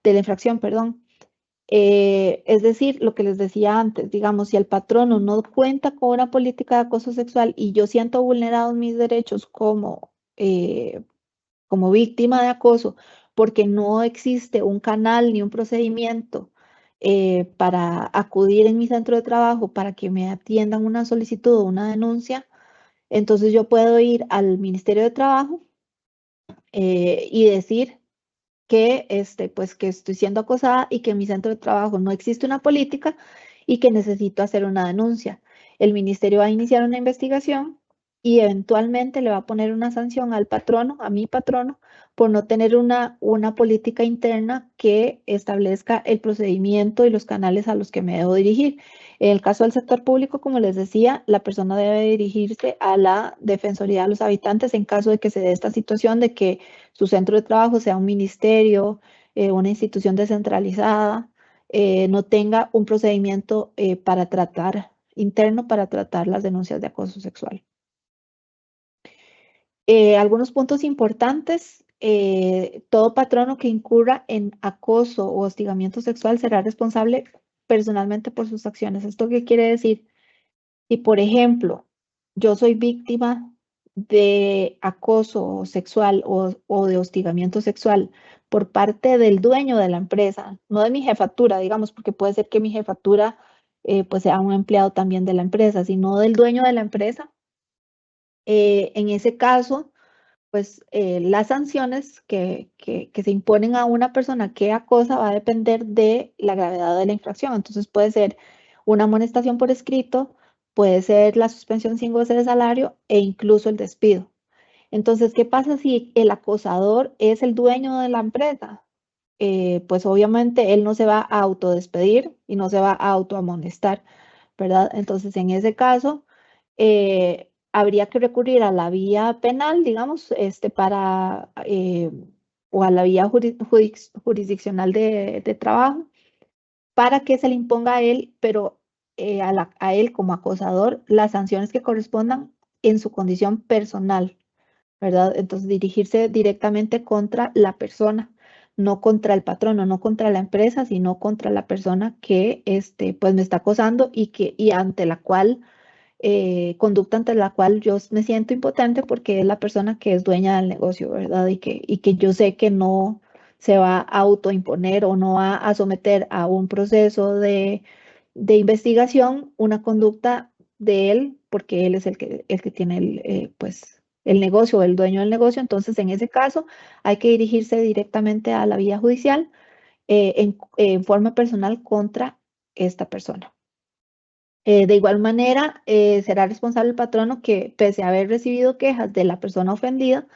de la infracción, perdón. Es decir, lo que les decía antes, digamos, si el patrono no cuenta con una política de acoso sexual y yo siento vulnerados mis derechos como víctima de acoso, porque no existe un canal ni un procedimiento para acudir en mi centro de trabajo para que me atiendan una solicitud o una denuncia, entonces yo puedo ir al Ministerio de Trabajo y decir pues, que estoy siendo acosada y que en mi centro de trabajo no existe una política y que necesito hacer una denuncia. El ministerio va a iniciar una investigación y eventualmente le va a poner una sanción al patrono, a mi patrono, por no tener una política interna que establezca el procedimiento y los canales a los que me debo dirigir. En el caso del sector público, como les decía, la persona debe dirigirse a la Defensoría de los Habitantes en caso de que se dé esta situación de que su centro de trabajo sea un ministerio, una institución descentralizada, no tenga un procedimiento interno para tratar las denuncias de acoso sexual. Algunos puntos importantes. Todo patrono que incurra en acoso o hostigamiento sexual será responsable personalmente por sus acciones. ¿Esto qué quiere decir? Si, por ejemplo, yo soy víctima de acoso sexual o de hostigamiento sexual por parte del dueño de la empresa, no de mi jefatura, digamos, porque puede ser que mi jefatura pues sea un empleado también de la empresa, sino del dueño de la empresa, en ese caso, pues las sanciones que se imponen a una persona que acosa va a depender de la gravedad de la infracción. Entonces puede ser una amonestación por escrito, puede ser la suspensión sin goce de salario e incluso el despido. Entonces, ¿qué pasa si el acosador es el dueño de la empresa? Pues obviamente él no se va a autodespedir y no se va a autoamonestar, ¿verdad? Entonces, en ese caso, habría que recurrir a la vía penal, digamos, o a la vía jurisdiccional de trabajo, para que se le imponga a él, pero a él como acosador, las sanciones que correspondan en su condición personal, ¿verdad? Entonces, dirigirse directamente contra la persona, no contra el patrono, no contra la empresa, sino contra la persona que pues me está acosando y ante la cual conducta ante la cual yo me siento impotente porque es la persona que es dueña del negocio, ¿verdad? Y que yo sé que no se va a autoimponer o no va a someter a un proceso de investigación una conducta de él, porque él es el que tiene pues, el negocio, el dueño del negocio. Entonces, en ese caso, hay que dirigirse directamente a la vía judicial en forma personal contra esta persona. De igual manera, será responsable el patrono que, pese a haber recibido quejas de la persona ofendida,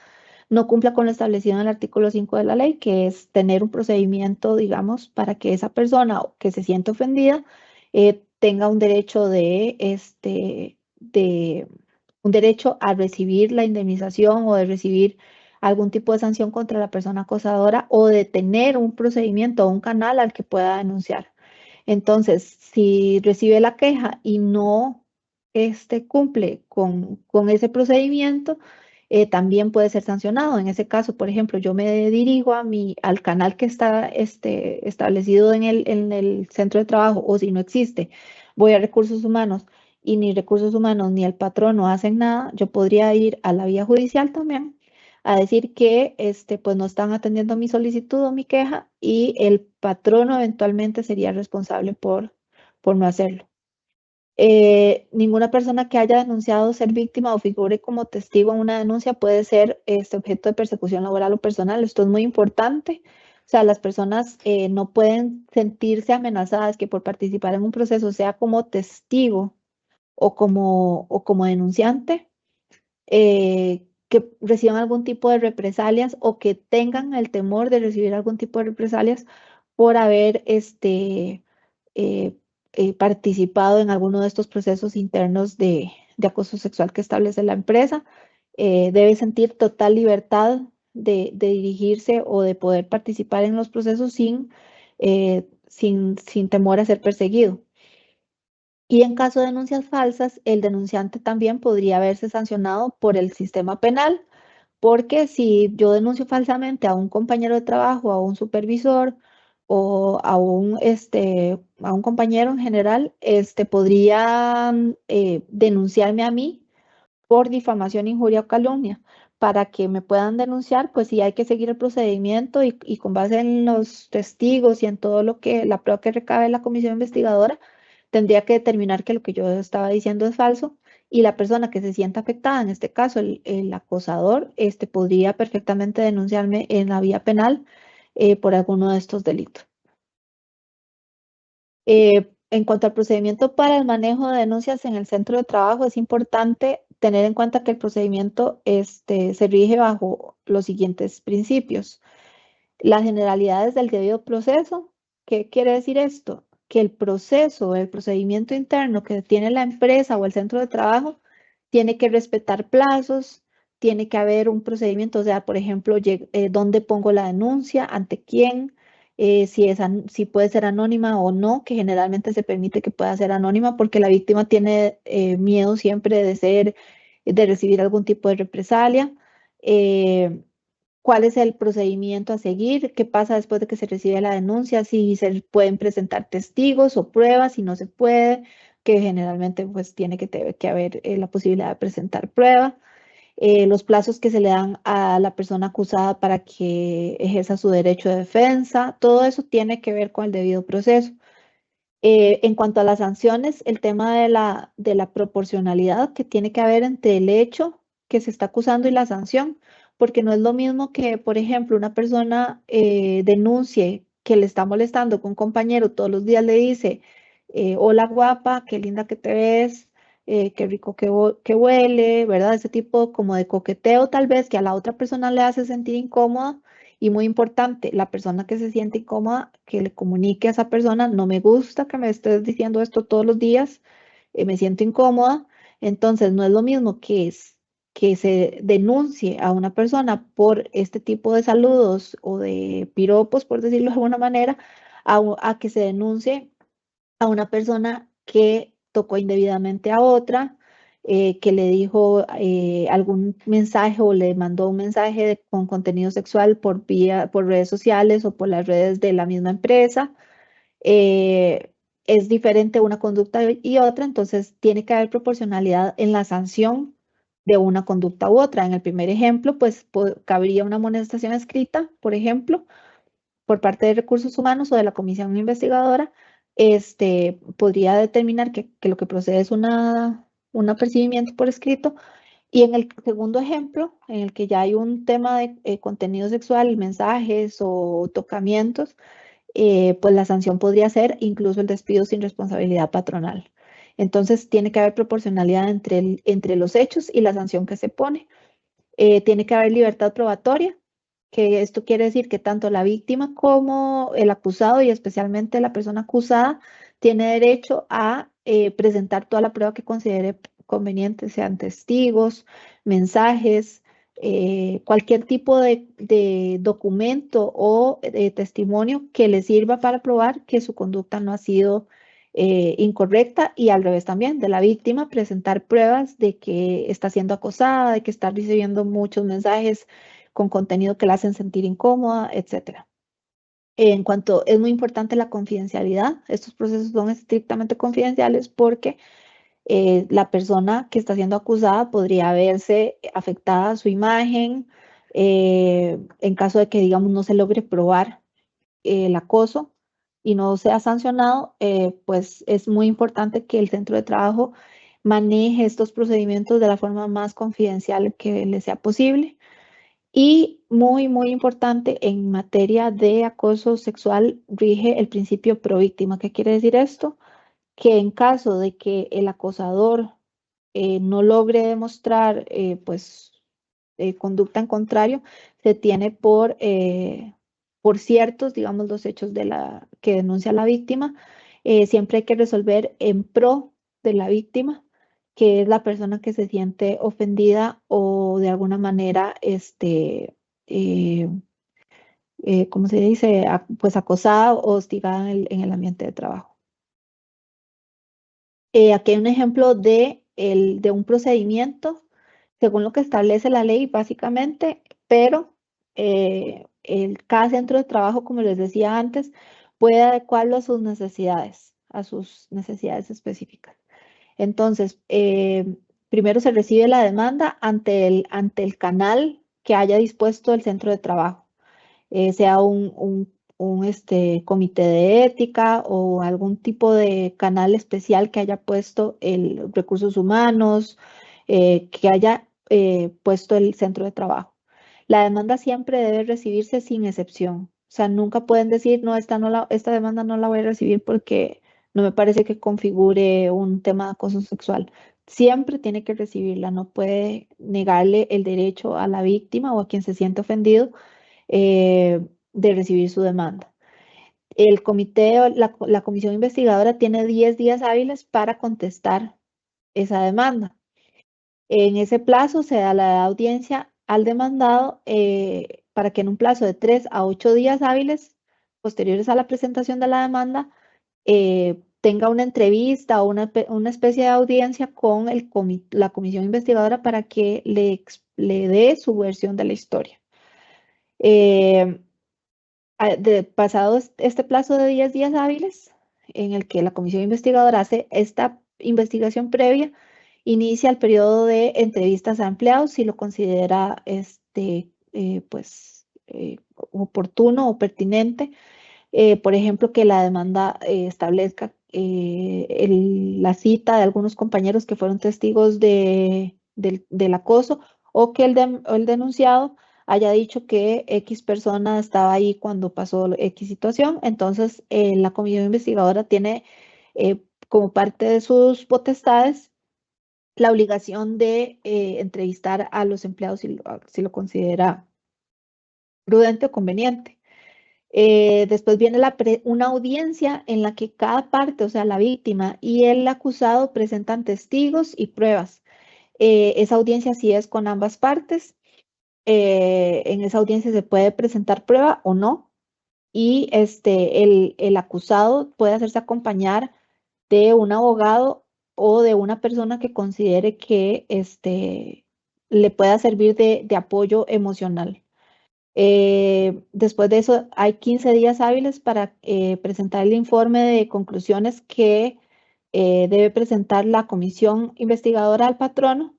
no cumpla con lo establecido en el artículo 5 de la ley, que es tener un procedimiento, digamos, para que esa persona que se siente ofendida tenga un derecho un derecho a recibir la indemnización o de recibir algún tipo de sanción contra la persona acosadora o de tener un procedimiento o un canal al que pueda denunciar. Entonces, si recibe la queja y no cumple con ese procedimiento, también puede ser sancionado. En ese caso, por ejemplo, yo me dirijo al canal que está establecido en el centro de trabajo, o si no existe, voy a recursos humanos y ni recursos humanos ni el patrono hacen nada, yo podría ir a la vía judicial también a decir que pues no están atendiendo mi solicitud o mi queja, y el patrono eventualmente sería responsable por no hacerlo. Ninguna persona que haya denunciado ser víctima o figure como testigo en una denuncia puede ser objeto de persecución laboral o personal. Esto es muy importante. O sea, las personas no pueden sentirse amenazadas que por participar en un proceso, sea como testigo o como denunciante, que reciban algún tipo de represalias o que tengan el temor de recibir algún tipo de represalias por haber participado en alguno de estos procesos internos de acoso sexual que establece la empresa. Debe sentir total libertad de dirigirse o de poder participar en los procesos sin temor a ser perseguido. Y en caso de denuncias falsas, el denunciante también podría verse sancionado por el sistema penal, porque si yo denuncio falsamente a un compañero de trabajo, a un supervisor o a un compañero en general, podría denunciarme a mí por difamación, injuria o calumnia. Para que me puedan denunciar, pues sí hay que seguir el procedimiento y con base en los testigos y en todo lo que la prueba que recabe la comisión investigadora, tendría que determinar que lo que yo estaba diciendo es falso y la persona que se sienta afectada, en este caso el acosador, podría perfectamente denunciarme en la vía penal por alguno de estos delitos. En cuanto al procedimiento para el manejo de denuncias en el centro de trabajo, es importante tener en cuenta que el procedimiento se rige bajo los siguientes principios. Las generalidades del debido proceso. ¿Qué quiere decir esto? Que el proceso, el procedimiento interno que tiene la empresa o el centro de trabajo tiene que respetar plazos, tiene que haber un procedimiento, o sea, por ejemplo, dónde pongo la denuncia, ante quién, si puede ser anónima o no, que generalmente se permite que pueda ser anónima porque la víctima tiene miedo siempre de recibir algún tipo de represalia. ¿Cuál es el procedimiento a seguir? ¿Qué pasa después de que se recibe la denuncia? Si se pueden presentar testigos o pruebas, si no se puede, que generalmente pues tiene que haber la posibilidad de presentar pruebas. Los plazos que se le dan a la persona acusada para que ejerza su derecho de defensa, todo eso tiene que ver con el debido proceso. En cuanto a las sanciones, el tema de la proporcionalidad que tiene que haber entre el hecho que se está acusando y la sanción, porque no es lo mismo que, por ejemplo, una persona denuncie que le está molestando, que un compañero todos los días le dice, hola guapa, qué linda que te ves, qué rico que huele, ¿verdad? Ese tipo como de coqueteo tal vez que a la otra persona le hace sentir incómoda. Y muy importante, la persona que se siente incómoda, que le comunique a esa persona, no me gusta que me estés diciendo esto todos los días, me siento incómoda. Entonces, no es lo mismo que se denuncie a una persona por este tipo de saludos o de piropos, por decirlo de alguna manera, a que se denuncie a una persona que tocó indebidamente a otra, que le dijo algún mensaje o le mandó un mensaje con contenido sexual por redes sociales o por las redes de la misma empresa. Eh, es diferente una conducta y otra, entonces tiene que haber proporcionalidad en la sanción de una conducta u otra. En el primer ejemplo, pues cabría una amonestación escrita, por ejemplo, por parte de recursos humanos o de la comisión investigadora, podría determinar que lo que procede es un apercibimiento por escrito. Y en el segundo ejemplo, en el que ya hay un tema de contenido sexual, mensajes o tocamientos, pues la sanción podría ser incluso el despido sin responsabilidad patronal. Entonces, tiene que haber proporcionalidad entre los hechos y la sanción que se pone. Tiene que haber libertad probatoria, que esto quiere decir que tanto la víctima como el acusado y especialmente la persona acusada tiene derecho a presentar toda la prueba que considere conveniente, sean testigos, mensajes, cualquier tipo de documento o testimonio que le sirva para probar que su conducta no ha sido incorrecta y al revés también de la víctima presentar pruebas de que está siendo acosada, de que está recibiendo muchos mensajes con contenido que la hacen sentir incómoda, etc. En cuanto es muy importante la confidencialidad, estos procesos son estrictamente confidenciales porque la persona que está siendo acusada podría verse afectada su imagen en caso de que, digamos, no se logre probar el acoso y no sea sancionado, pues es muy importante que el centro de trabajo maneje estos procedimientos de la forma más confidencial que le sea posible. Y muy, muy importante en materia de acoso sexual rige el principio pro víctima. ¿Qué quiere decir esto? Que en caso de que el acosador no logre demostrar pues conducta en contrario, se tiene por ciertos, digamos, los hechos que denuncia la víctima. Siempre hay que resolver en pro de la víctima, que es la persona que se siente ofendida o de alguna manera, ¿cómo se dice? Pues acosada o hostigada en el ambiente de trabajo. Aquí hay un ejemplo de un procedimiento según lo que establece la ley, básicamente, pero cada centro de trabajo, como les decía antes, puede adecuarlo a sus necesidades específicas. Entonces, primero se recibe la demanda ante el canal que haya dispuesto el centro de trabajo, sea un comité de ética o algún tipo de canal especial que haya puesto el recursos humanos, que haya puesto el centro de trabajo. La demanda siempre debe recibirse sin excepción. O sea, nunca pueden decir, no, esta demanda no la voy a recibir porque no me parece que configure un tema de acoso sexual. Siempre tiene que recibirla, no puede negarle el derecho a la víctima o a quien se siente ofendido de recibir su demanda. El comité, la comisión investigadora tiene 10 días hábiles para contestar esa demanda. En ese plazo se da la audiencia al demandado para que en un plazo de 3 a 8 días hábiles posteriores a la presentación de la demanda tenga una entrevista o una especie de audiencia con la comisión investigadora para que le dé su versión de la historia. Pasado este plazo de 10 días hábiles, en el que la comisión investigadora hace esta investigación previa, inicia el periodo de entrevistas a empleados si lo considera oportuno o pertinente. Por ejemplo, que la demanda establezca la cita de algunos compañeros que fueron testigos del acoso, o que el denunciado haya dicho que X persona estaba ahí cuando pasó X situación. Entonces, la comisión investigadora tiene como parte de sus potestades la obligación de entrevistar a los empleados si lo considera prudente o conveniente. Después viene una audiencia en la que cada parte, o sea, la víctima y el acusado, presentan testigos y pruebas. Esa audiencia sí es con ambas partes. En esa audiencia se puede presentar prueba o no, y el acusado puede hacerse acompañar de un abogado o de una persona que considere que le pueda servir de apoyo emocional. Después de eso, hay 15 días hábiles para presentar el informe de conclusiones que debe presentar la comisión investigadora al patrono,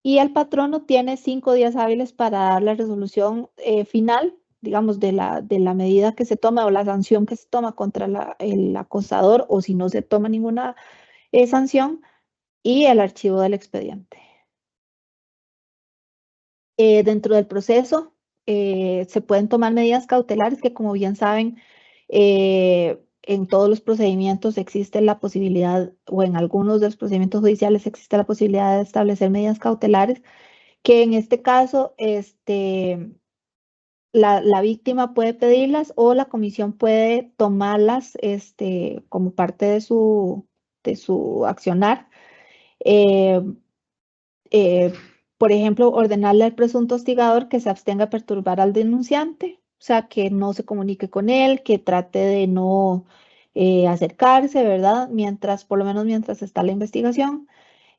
y el patrono tiene 5 días hábiles para dar la resolución final, digamos, de la medida que se toma o la sanción que se toma contra el acosador, o si no se toma ninguna sanción, y el archivo del expediente. Dentro del proceso se pueden tomar medidas cautelares que, como bien saben, en todos los procedimientos existe la posibilidad, o en algunos de los procedimientos judiciales existe la posibilidad de establecer medidas cautelares, que en este caso la víctima puede pedirlas o la comisión puede tomarlas como parte de su accionar. Por ejemplo, ordenarle al presunto hostigador que se abstenga de perturbar al denunciante, o sea, que no se comunique con él, que trate de no acercarse, ¿verdad? Por lo menos mientras está la investigación.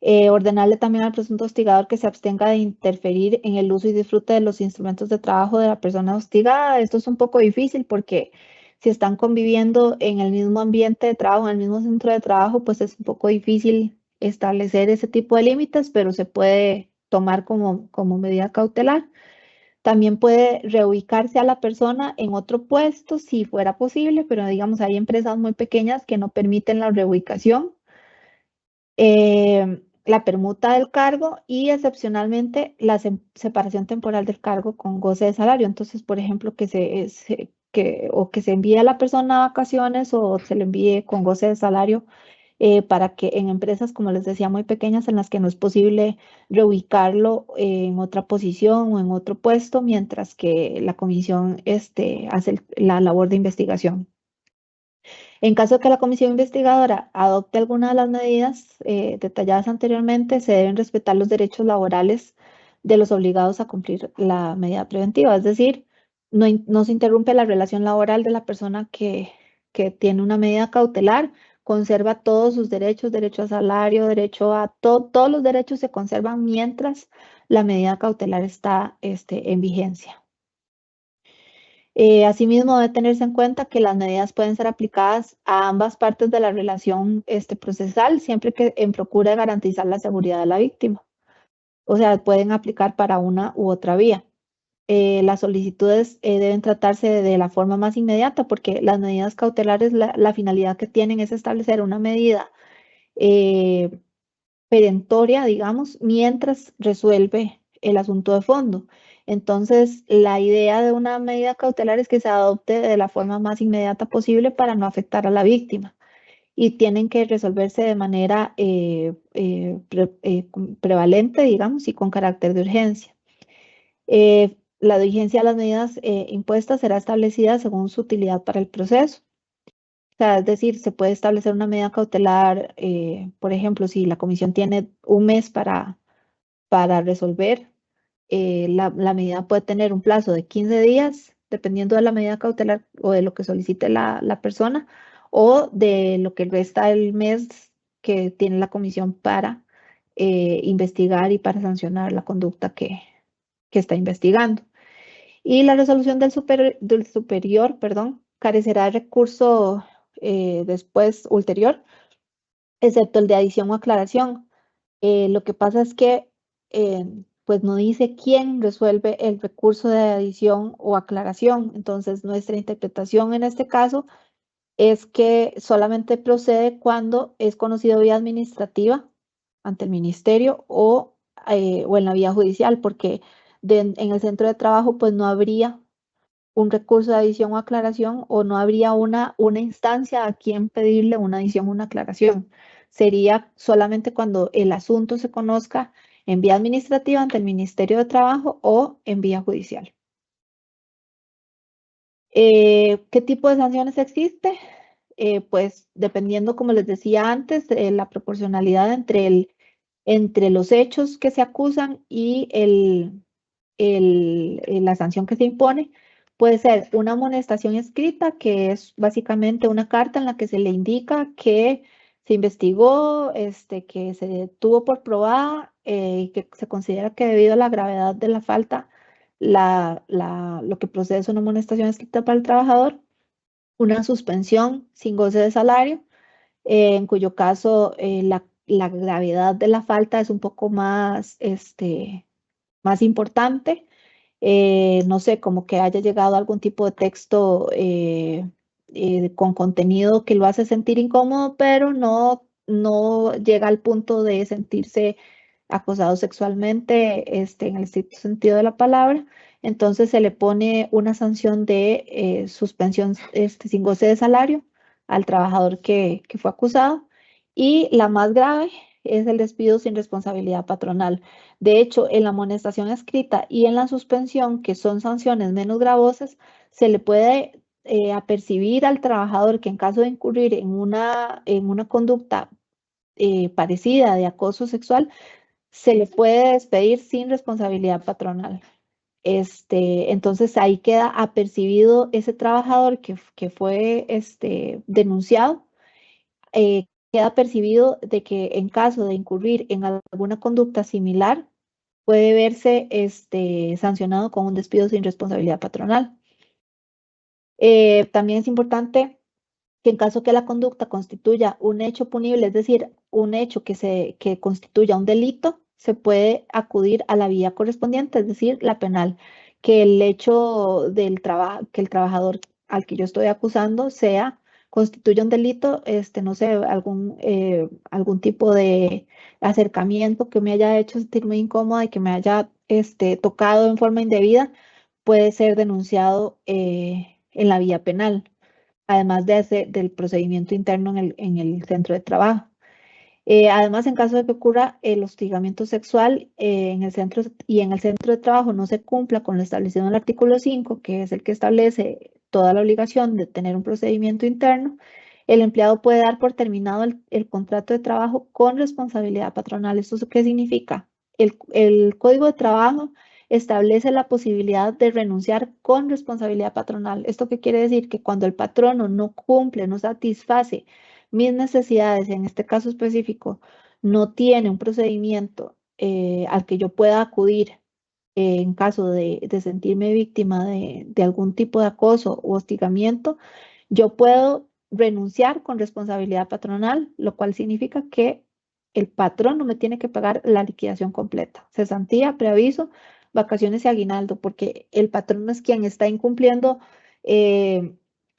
Ordenarle también al presunto hostigador que se abstenga de interferir en el uso y disfrute de los instrumentos de trabajo de la persona hostigada. Esto es un poco difícil porque si están conviviendo en el mismo ambiente de trabajo, en el mismo centro de trabajo, pues es un poco difícil establecer ese tipo de límites, pero se puede tomar como medida cautelar. También puede reubicarse a la persona en otro puesto si fuera posible, pero digamos, hay empresas muy pequeñas que no permiten la reubicación. La permuta del cargo y excepcionalmente la separación temporal del cargo con goce de salario. Entonces, por ejemplo, que se envíe a la persona a vacaciones o se le envíe con goce de salario para que en empresas, como les decía, muy pequeñas en las que no es posible reubicarlo en otra posición o en otro puesto, mientras que la comisión hace la labor de investigación. En caso de que la comisión investigadora adopte alguna de las medidas detalladas anteriormente, se deben respetar los derechos laborales de los obligados a cumplir la medida preventiva, es decir, no se interrumpe la relación laboral de la persona que tiene una medida cautelar, conserva todos sus derechos, derecho a salario, derecho a todos los derechos se conservan mientras la medida cautelar está en vigencia. Asimismo, debe tenerse en cuenta que las medidas pueden ser aplicadas a ambas partes de la relación procesal, siempre que en procura de garantizar la seguridad de la víctima. O sea, pueden aplicar para una u otra vía. Las solicitudes deben tratarse de la forma más inmediata, porque las medidas cautelares, la finalidad que tienen es establecer una medida perentoria, digamos, mientras resuelve el asunto de fondo. Entonces, la idea de una medida cautelar es que se adopte de la forma más inmediata posible para no afectar a la víctima y tienen que resolverse de manera prevalente, digamos, y con carácter de urgencia. La vigencia de las medidas impuestas será establecida según su utilidad para el proceso. O sea, es decir, se puede establecer una medida cautelar, por ejemplo, si la comisión tiene un mes para resolver, la medida puede tener un plazo de 15 días, dependiendo de la medida cautelar o de lo que solicite la persona, o de lo que resta del mes que tiene la comisión para investigar y para sancionar la conducta que está investigando. Y la resolución del superior, perdón, carecerá de recurso después ulterior, excepto el de adición o aclaración. Lo que pasa es que pues no dice quién resuelve el recurso de adición o aclaración. Entonces, nuestra interpretación en este caso es que solamente procede cuando es conocido vía administrativa ante el ministerio o en la vía judicial, porque en el centro de trabajo pues no habría un recurso de adición o aclaración o no habría una instancia a quien pedirle una adición o una aclaración. Sería solamente cuando el asunto se conozca en vía administrativa ante el Ministerio de Trabajo o en vía judicial. ¿Qué tipo de sanciones existe? Pues dependiendo, como les decía antes, de la proporcionalidad entre los hechos que se acusan y la sanción que se impone. Puede ser una amonestación escrita, que es básicamente una carta en la que se le indica que se investigó, que se tuvo por probada y que se considera que debido a la gravedad de la falta, lo que procede es una amonestación escrita para el trabajador, una suspensión sin goce de salario, en cuyo caso la gravedad de la falta es un poco más importante. No sé, como que haya llegado algún tipo de texto con contenido que lo hace sentir incómodo, pero no llega al punto de sentirse acosado sexualmente en el estricto sentido de la palabra. Entonces se le pone una sanción de suspensión sin goce de salario al trabajador que fue acusado. Y la más grave es el despido sin responsabilidad patronal. De hecho, en la amonestación escrita y en la suspensión, que son sanciones menos gravosas, se le puede apercibir al trabajador que en caso de incurrir en una conducta parecida de acoso sexual, se le puede despedir sin responsabilidad patronal. Entonces ahí queda apercibido ese trabajador que fue denunciado, queda percibido de que en caso de incurrir en alguna conducta similar, puede verse sancionado con un despido sin responsabilidad patronal. También es importante que en caso que la conducta constituya un hecho punible, es decir, un hecho que constituya un delito, se puede acudir a la vía correspondiente, es decir, la penal, que el hecho que el trabajador al que yo estoy acusando constituya un delito, no sé, algún tipo de acercamiento que me haya hecho sentirme incómoda y que me haya tocado en forma indebida, puede ser denunciado en la vía penal, además del procedimiento interno en el centro de trabajo. Además, en caso de que ocurra el hostigamiento sexual en el centro de trabajo no se cumpla con lo establecido en el artículo 5, que es el que establece toda la obligación de tener un procedimiento interno, el empleado puede dar por terminado el contrato de trabajo con responsabilidad patronal. ¿Esto qué significa? El Código de Trabajo establece la posibilidad de renunciar con responsabilidad patronal. ¿Esto qué quiere decir? Que cuando el patrono no cumple, no satisface mis necesidades, en este caso específico, no tiene un procedimiento al que yo pueda acudir en caso de sentirme víctima de algún tipo de acoso o hostigamiento, yo puedo renunciar con responsabilidad patronal, lo cual significa que el patrón no me tiene que pagar la liquidación completa, cesantía, preaviso, vacaciones y aguinaldo, porque el patrón es quien está incumpliendo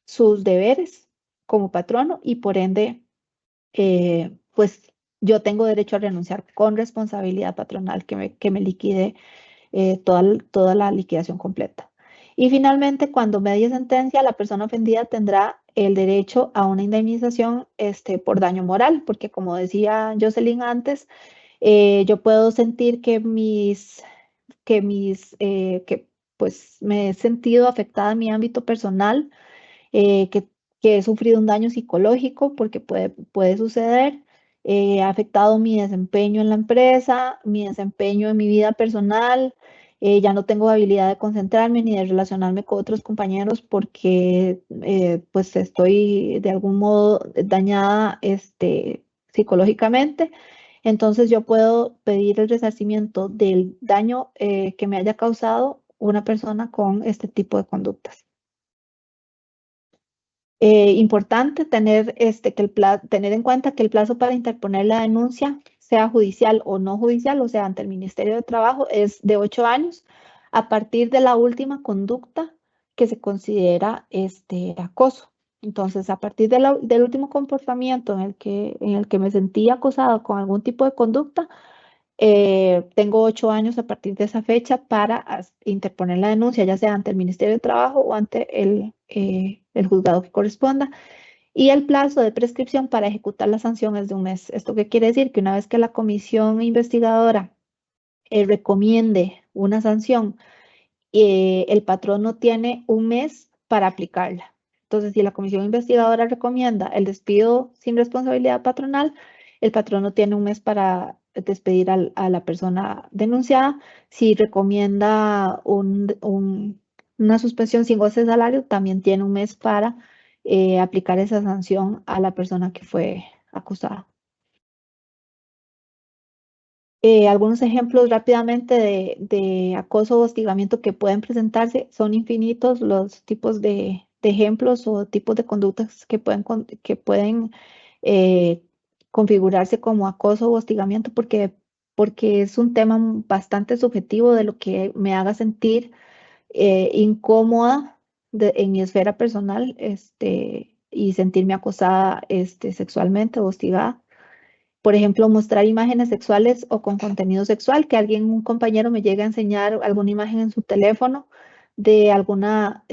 sus deberes como patrono y por ende, pues yo tengo derecho a renunciar con responsabilidad patronal que me liquide toda la liquidación completa. Y finalmente, cuando medie sentencia, la persona ofendida tendrá el derecho a una indemnización por daño moral, porque como decía Jocelyn antes, yo puedo sentir que pues me he sentido afectada en mi ámbito personal, eh, que, que he sufrido un daño psicológico, porque puede suceder, ha afectado mi desempeño en la empresa, mi desempeño en mi vida personal, ya no tengo habilidad de concentrarme ni de relacionarme con otros compañeros porque pues estoy de algún modo dañada psicológicamente. Entonces yo puedo pedir el resarcimiento del daño que me haya causado una persona con este tipo de conductas. Importante tener, tener en cuenta que el plazo para interponer la denuncia, sea judicial o no judicial, o sea, ante el Ministerio de Trabajo, es de 8 años a partir de la última conducta que se considera acoso. Entonces, a partir del último comportamiento en el que me sentí acosado con algún tipo de conducta, tengo 8 años a partir de esa fecha para interponer la denuncia, ya sea ante el Ministerio de Trabajo o ante el juzgado que corresponda. Y el plazo de prescripción para ejecutar la sanción es de 1 mes. ¿Esto qué quiere decir? Que una vez que la comisión investigadora recomiende una sanción, el patrono tiene 1 mes para aplicarla. Entonces, si la comisión investigadora recomienda el despido sin responsabilidad patronal, el patrono tiene 1 mes para despedir a la persona denunciada. Si recomienda una suspensión sin goce de salario, también tiene 1 mes para aplicar esa sanción a la persona que fue acusada. Algunos ejemplos rápidamente de acoso o hostigamiento que pueden presentarse. Son infinitos los tipos de ejemplos o tipos de conductas que pueden configurarse como acoso o hostigamiento porque es un tema bastante subjetivo de lo que me haga sentir incómoda en mi esfera personal y sentirme acosada sexualmente o hostigada. Por ejemplo, mostrar imágenes sexuales o con contenido sexual, que un compañero me llegue a enseñar alguna imagen en su teléfono de alguna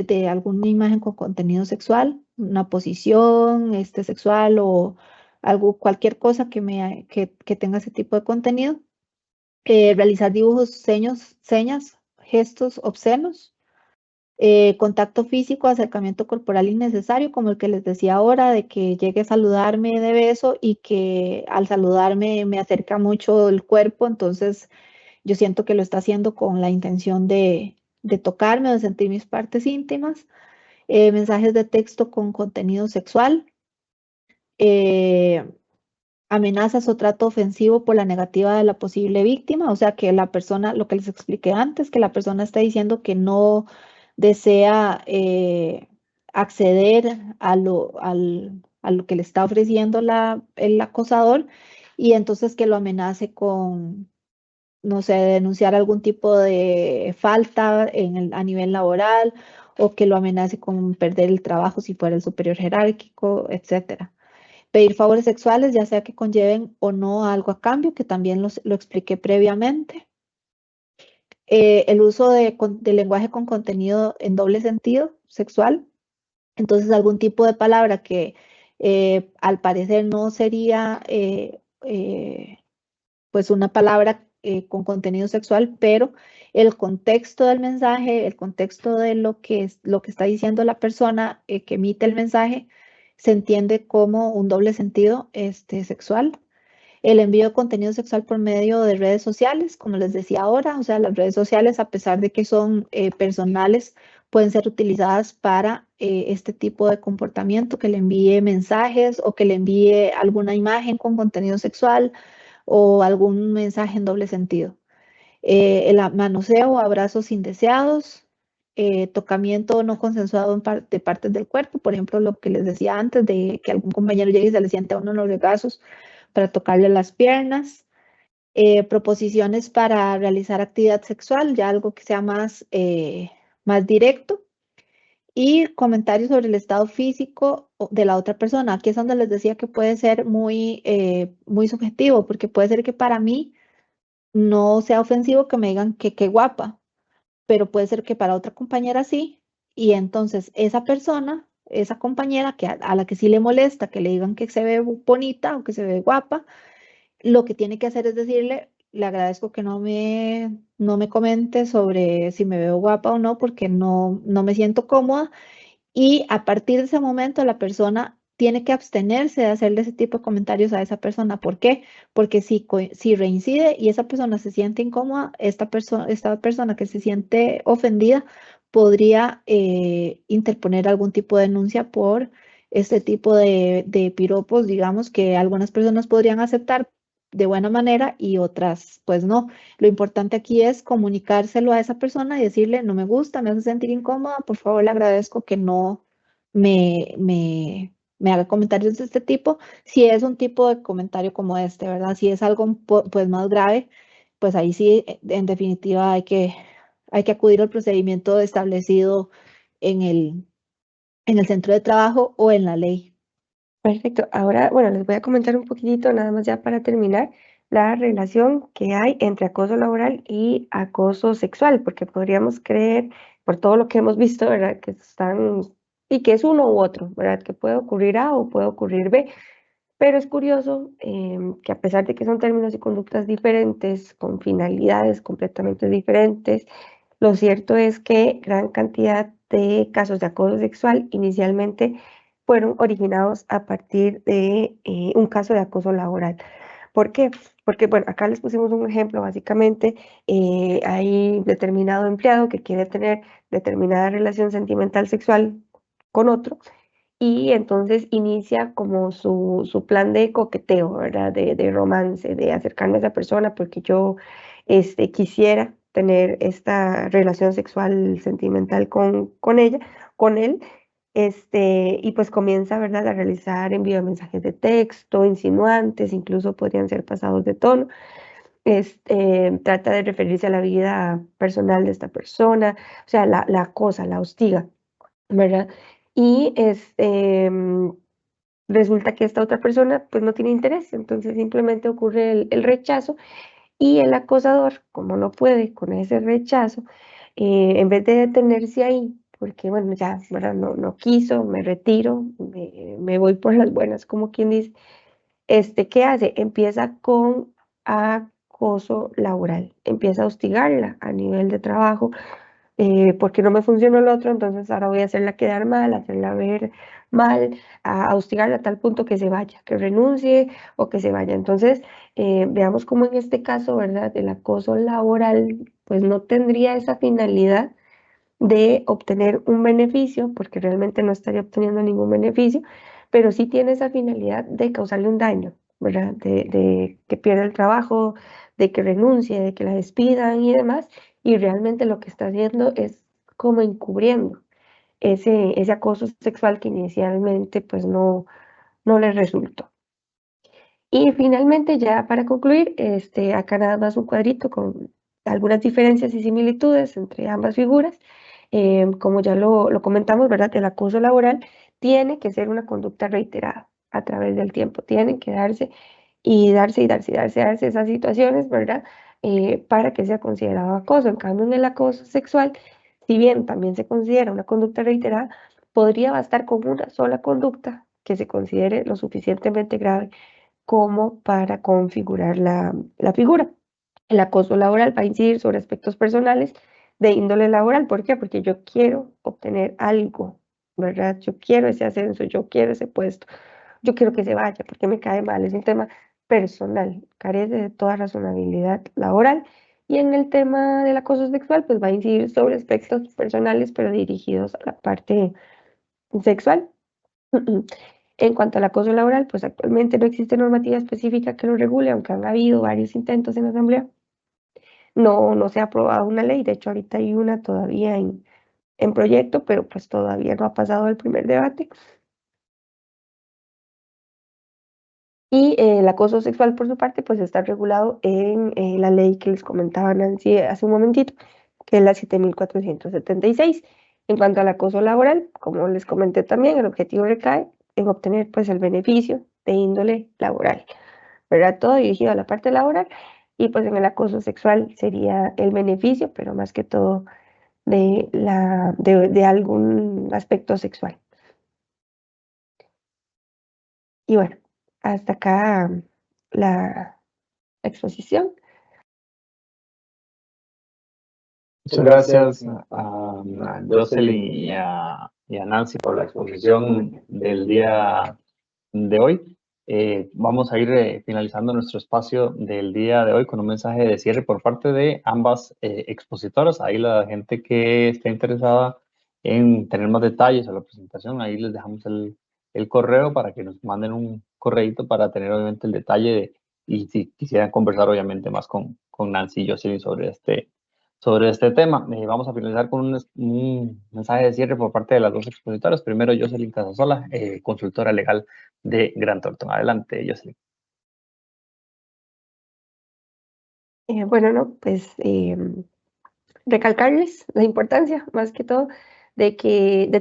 imagen con contenido sexual, una posición sexual o cualquier cosa que tenga ese tipo de contenido. Realizar dibujos, señas, gestos obscenos. Contacto físico, acercamiento corporal innecesario, como el que les decía ahora, de que llegue a saludarme de beso y que al saludarme me acerca mucho el cuerpo, entonces yo siento que lo está haciendo con la intención de tocarme o de sentir mis partes íntimas. Mensajes de texto con contenido sexual. eh, Amenazas o trato ofensivo por la negativa de la posible víctima, o sea que la persona, lo que les expliqué antes, que la persona está diciendo que no desea acceder a lo que le está ofreciendo el acosador y entonces que lo amenace con, no sé, denunciar algún tipo de falta a nivel laboral o que lo amenace con perder el trabajo si fuera el superior jerárquico, etcétera. Pedir favores sexuales, ya sea que conlleven o no algo a cambio, que también lo expliqué previamente. El uso de lenguaje con contenido en doble sentido sexual. Entonces, algún tipo de palabra que al parecer no sería pues una palabra con contenido sexual, pero el contexto del mensaje, el contexto de lo que está diciendo la persona que emite el mensaje, se entiende como un doble sentido sexual. El envío de contenido sexual por medio de redes sociales, como les decía ahora, o sea, las redes sociales, a pesar de que son personales, pueden ser utilizadas para este tipo de comportamiento, que le envíe mensajes o que le envíe alguna imagen con contenido sexual o algún mensaje en doble sentido. El manoseo o abrazos indeseados, tocamiento no consensuado de partes del cuerpo, por ejemplo, lo que les decía antes de que algún compañero llegue y se le siente a uno en los regazos para tocarle las piernas, proposiciones para realizar actividad sexual, ya algo que sea más directo, y comentarios sobre el estado físico de la otra persona. Aquí es donde les decía que puede ser muy subjetivo, porque puede ser que para mí no sea ofensivo que me digan que qué guapa, pero puede ser que para otra compañera sí, y entonces esa persona, esa compañera que a la que sí le molesta que le digan que se ve bonita o que se ve guapa, lo que tiene que hacer es decirle, le agradezco que no me comente sobre si me veo guapa o no, porque no me siento cómoda. Y a partir de ese momento la persona tiene que abstenerse de hacerle ese tipo de comentarios a esa persona. ¿Por qué? Porque si reincide y esa persona se siente incómoda, esta persona que se siente ofendida podría interponer algún tipo de denuncia por este tipo de piropos, digamos, que algunas personas podrían aceptar de buena manera y otras pues no. Lo importante aquí es comunicárselo a esa persona y decirle, no me gusta, me hace sentir incómoda, por favor le agradezco que no me haga comentarios de este tipo. Si es un tipo de comentario como este, ¿verdad? Si es algo pues más grave, pues ahí sí, en definitiva hay que acudir al procedimiento establecido en en el centro de trabajo o en la ley. Perfecto. Ahora, bueno, les voy a comentar un poquitito, nada más ya para terminar, la relación que hay entre acoso laboral y acoso sexual, porque podríamos creer, por todo lo que hemos visto, ¿verdad?, que están, y que es uno u otro, ¿verdad?, que puede ocurrir A o puede ocurrir B. Pero es curioso que a pesar de que son términos y conductas diferentes, con finalidades completamente diferentes, lo cierto es que gran cantidad de casos de acoso sexual inicialmente fueron originados a partir de un caso de acoso laboral. ¿Por qué? Porque, bueno, acá les pusimos un ejemplo, básicamente hay determinado empleado que quiere tener determinada relación sentimental sexual con otro y entonces inicia como su plan de coqueteo, ¿verdad? De romance, de acercarme a esa persona porque yo quisiera tener esta relación sexual sentimental con ella, con él, y pues comienza, ¿verdad?, a realizar envío de mensajes de texto, insinuantes, incluso podrían ser pasados de tono. Trata de referirse a la vida personal de esta persona, o sea, la acosa, la hostiga, ¿verdad? Y resulta que esta otra persona pues no tiene interés, entonces simplemente ocurre el rechazo y el acosador, como no puede con ese rechazo, en vez de detenerse ahí, porque bueno, ya, ¿verdad?, no quiso, me retiro, me voy por las buenas, como quien dice, ¿qué hace? Empieza con acoso laboral, empieza a hostigarla a nivel de trabajo, porque no me funcionó el otro, entonces ahora voy a hacerla quedar mal, hacerla ver mal, a hostigarla a tal punto que se vaya, que renuncie o que se vaya. Entonces, veamos cómo en este caso, ¿verdad?, el acoso laboral, pues no tendría esa finalidad de obtener un beneficio, porque realmente no estaría obteniendo ningún beneficio, pero sí tiene esa finalidad de causarle un daño, ¿verdad? De que pierda el trabajo, de que renuncie, de que la despidan y demás, y realmente lo que está haciendo es como encubriendo ese acoso sexual que inicialmente pues no le resultó. Y finalmente, ya para concluir, acá nada más un cuadrito con algunas diferencias y similitudes entre ambas figuras. Como ya lo comentamos, ¿verdad? El acoso laboral tiene que ser una conducta reiterada a través del tiempo. Tienen que darse y darse y darse y darse esas situaciones, ¿verdad? Para que sea considerado acoso. En cambio, en el acoso sexual, si bien también se considera una conducta reiterada, podría bastar con una sola conducta que se considere lo suficientemente grave como para configurar la figura. El acoso laboral va a incidir sobre aspectos personales de índole laboral. ¿Por qué? Porque yo quiero obtener algo, ¿verdad? Yo quiero ese ascenso, yo quiero ese puesto, yo quiero que se vaya porque me cae mal. Es un tema personal, carece de toda razonabilidad laboral. Y en el tema del acoso sexual, pues va a incidir sobre aspectos personales, pero dirigidos a la parte sexual. En cuanto al acoso laboral, pues actualmente no existe normativa específica que lo regule, aunque han habido varios intentos en la Asamblea. No se ha aprobado una ley, de hecho ahorita hay una todavía en proyecto, pero pues todavía no ha pasado el primer debate. Y el acoso sexual, por su parte, pues está regulado en la ley que les comentaba Nancy hace un momentito, que es la 7476. En cuanto al acoso laboral, como les comenté también, el objetivo recae en obtener pues el beneficio de índole laboral, ¿verdad? Todo dirigido a la parte laboral, y pues en el acoso sexual sería el beneficio, pero más que todo de algún aspecto sexual. Y bueno, hasta acá la exposición. Muchas gracias a Jocelyn y a Nancy por la exposición del día de hoy. Vamos a ir finalizando nuestro espacio del día de hoy con un mensaje de cierre por parte de ambas expositoras. Ahí la gente que esté interesada en tener más detalles sobre la presentación, ahí les dejamos el correo para que nos manden un correíto para tener obviamente el detalle y si quisieran conversar obviamente más con Nancy y Jocelyn sobre este tema. Vamos a finalizar con un mensaje de cierre por parte de las dos expositoras. Primero, Jocelyn Casasola, consultora legal de Grant Thornton. Adelante, Jocelyn. Bueno, no, pues recalcarles la importancia, más que todo, de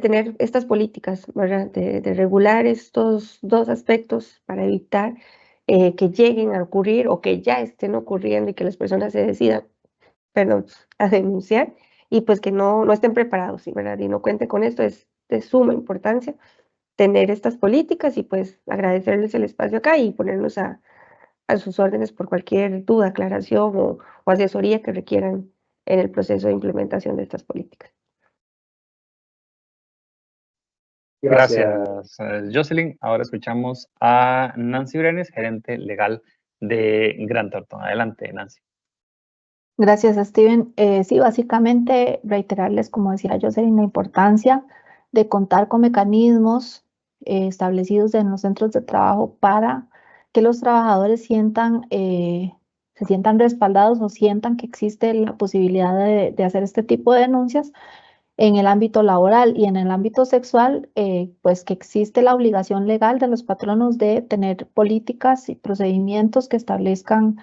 tener estas políticas, ¿verdad? De regular estos dos aspectos para evitar que lleguen a ocurrir o que ya estén ocurriendo y que las personas se decidan, perdón, a denunciar, y pues que no estén preparados, ¿sí? ¿Verdad? Y no cuenten con esto. Es de suma importancia tener estas políticas, y pues agradecerles el espacio acá y ponernos a sus órdenes por cualquier duda, aclaración o asesoría que requieran en el proceso de implementación de estas políticas. Gracias, Jocelyn. Ahora escuchamos a Nancy Brenes, gerente legal de Grant Thornton. Adelante, Nancy. Gracias, Steven. Sí, básicamente reiterarles, como decía Jocelyn, la importancia de contar con mecanismos establecidos en los centros de trabajo para que los trabajadores se sientan respaldados o sientan que existe la posibilidad de hacer este tipo de denuncias en el ámbito laboral y en el ámbito sexual, pues que existe la obligación legal de los patronos de tener políticas y procedimientos que establezcan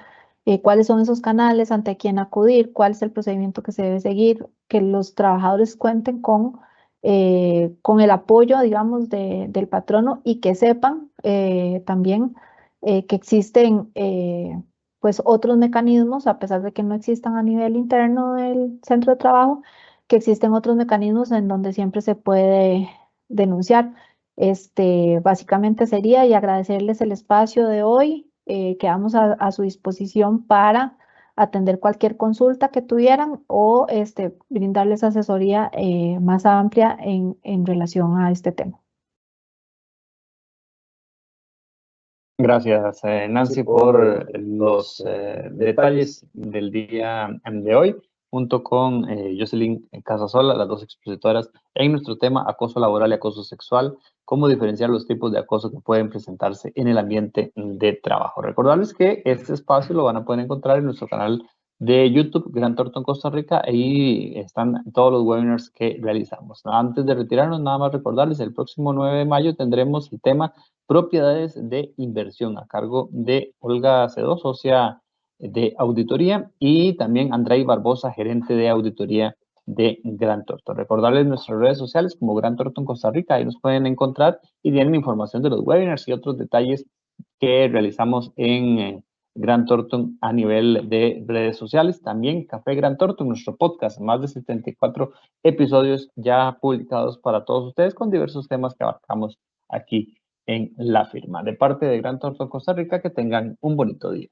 cuáles son esos canales, ante quién acudir, cuál es el procedimiento que se debe seguir, que los trabajadores cuenten con el apoyo, digamos, del patrono, y que sepan también que existen pues otros mecanismos, a pesar de que no existan a nivel interno del centro de trabajo, que existen otros mecanismos en donde siempre se puede denunciar. Básicamente sería, y agradecerles el espacio de hoy. Quedamos a su disposición para atender cualquier consulta que tuvieran o brindarles asesoría más amplia en relación a este tema. Gracias, Nancy, por los detalles del día de hoy, junto con Jocelyn Casasola, las dos expositoras en nuestro tema acoso laboral y acoso sexual, cómo diferenciar los tipos de acoso que pueden presentarse en el ambiente de trabajo. Recordarles que este espacio lo van a poder encontrar en nuestro canal de YouTube, Grant Thornton Costa Rica. Ahí están todos los webinars que realizamos. Antes de retirarnos, nada más recordarles, el próximo 9 de mayo tendremos el tema propiedades de inversión a cargo de Olga Cedó, socia de auditoría, y también Andrei Barbosa, gerente de auditoría de Grant Thornton. Recordarles nuestras redes sociales como Grant Thornton Costa Rica, ahí nos pueden encontrar y tienen información de los webinars y otros detalles que realizamos en Grant Thornton a nivel de redes sociales. También Café Grant Thornton, nuestro podcast, más de 74 episodios ya publicados para todos ustedes con diversos temas que abarcamos aquí en la firma. De parte de Gran Thornton Costa Rica, que tengan un bonito día.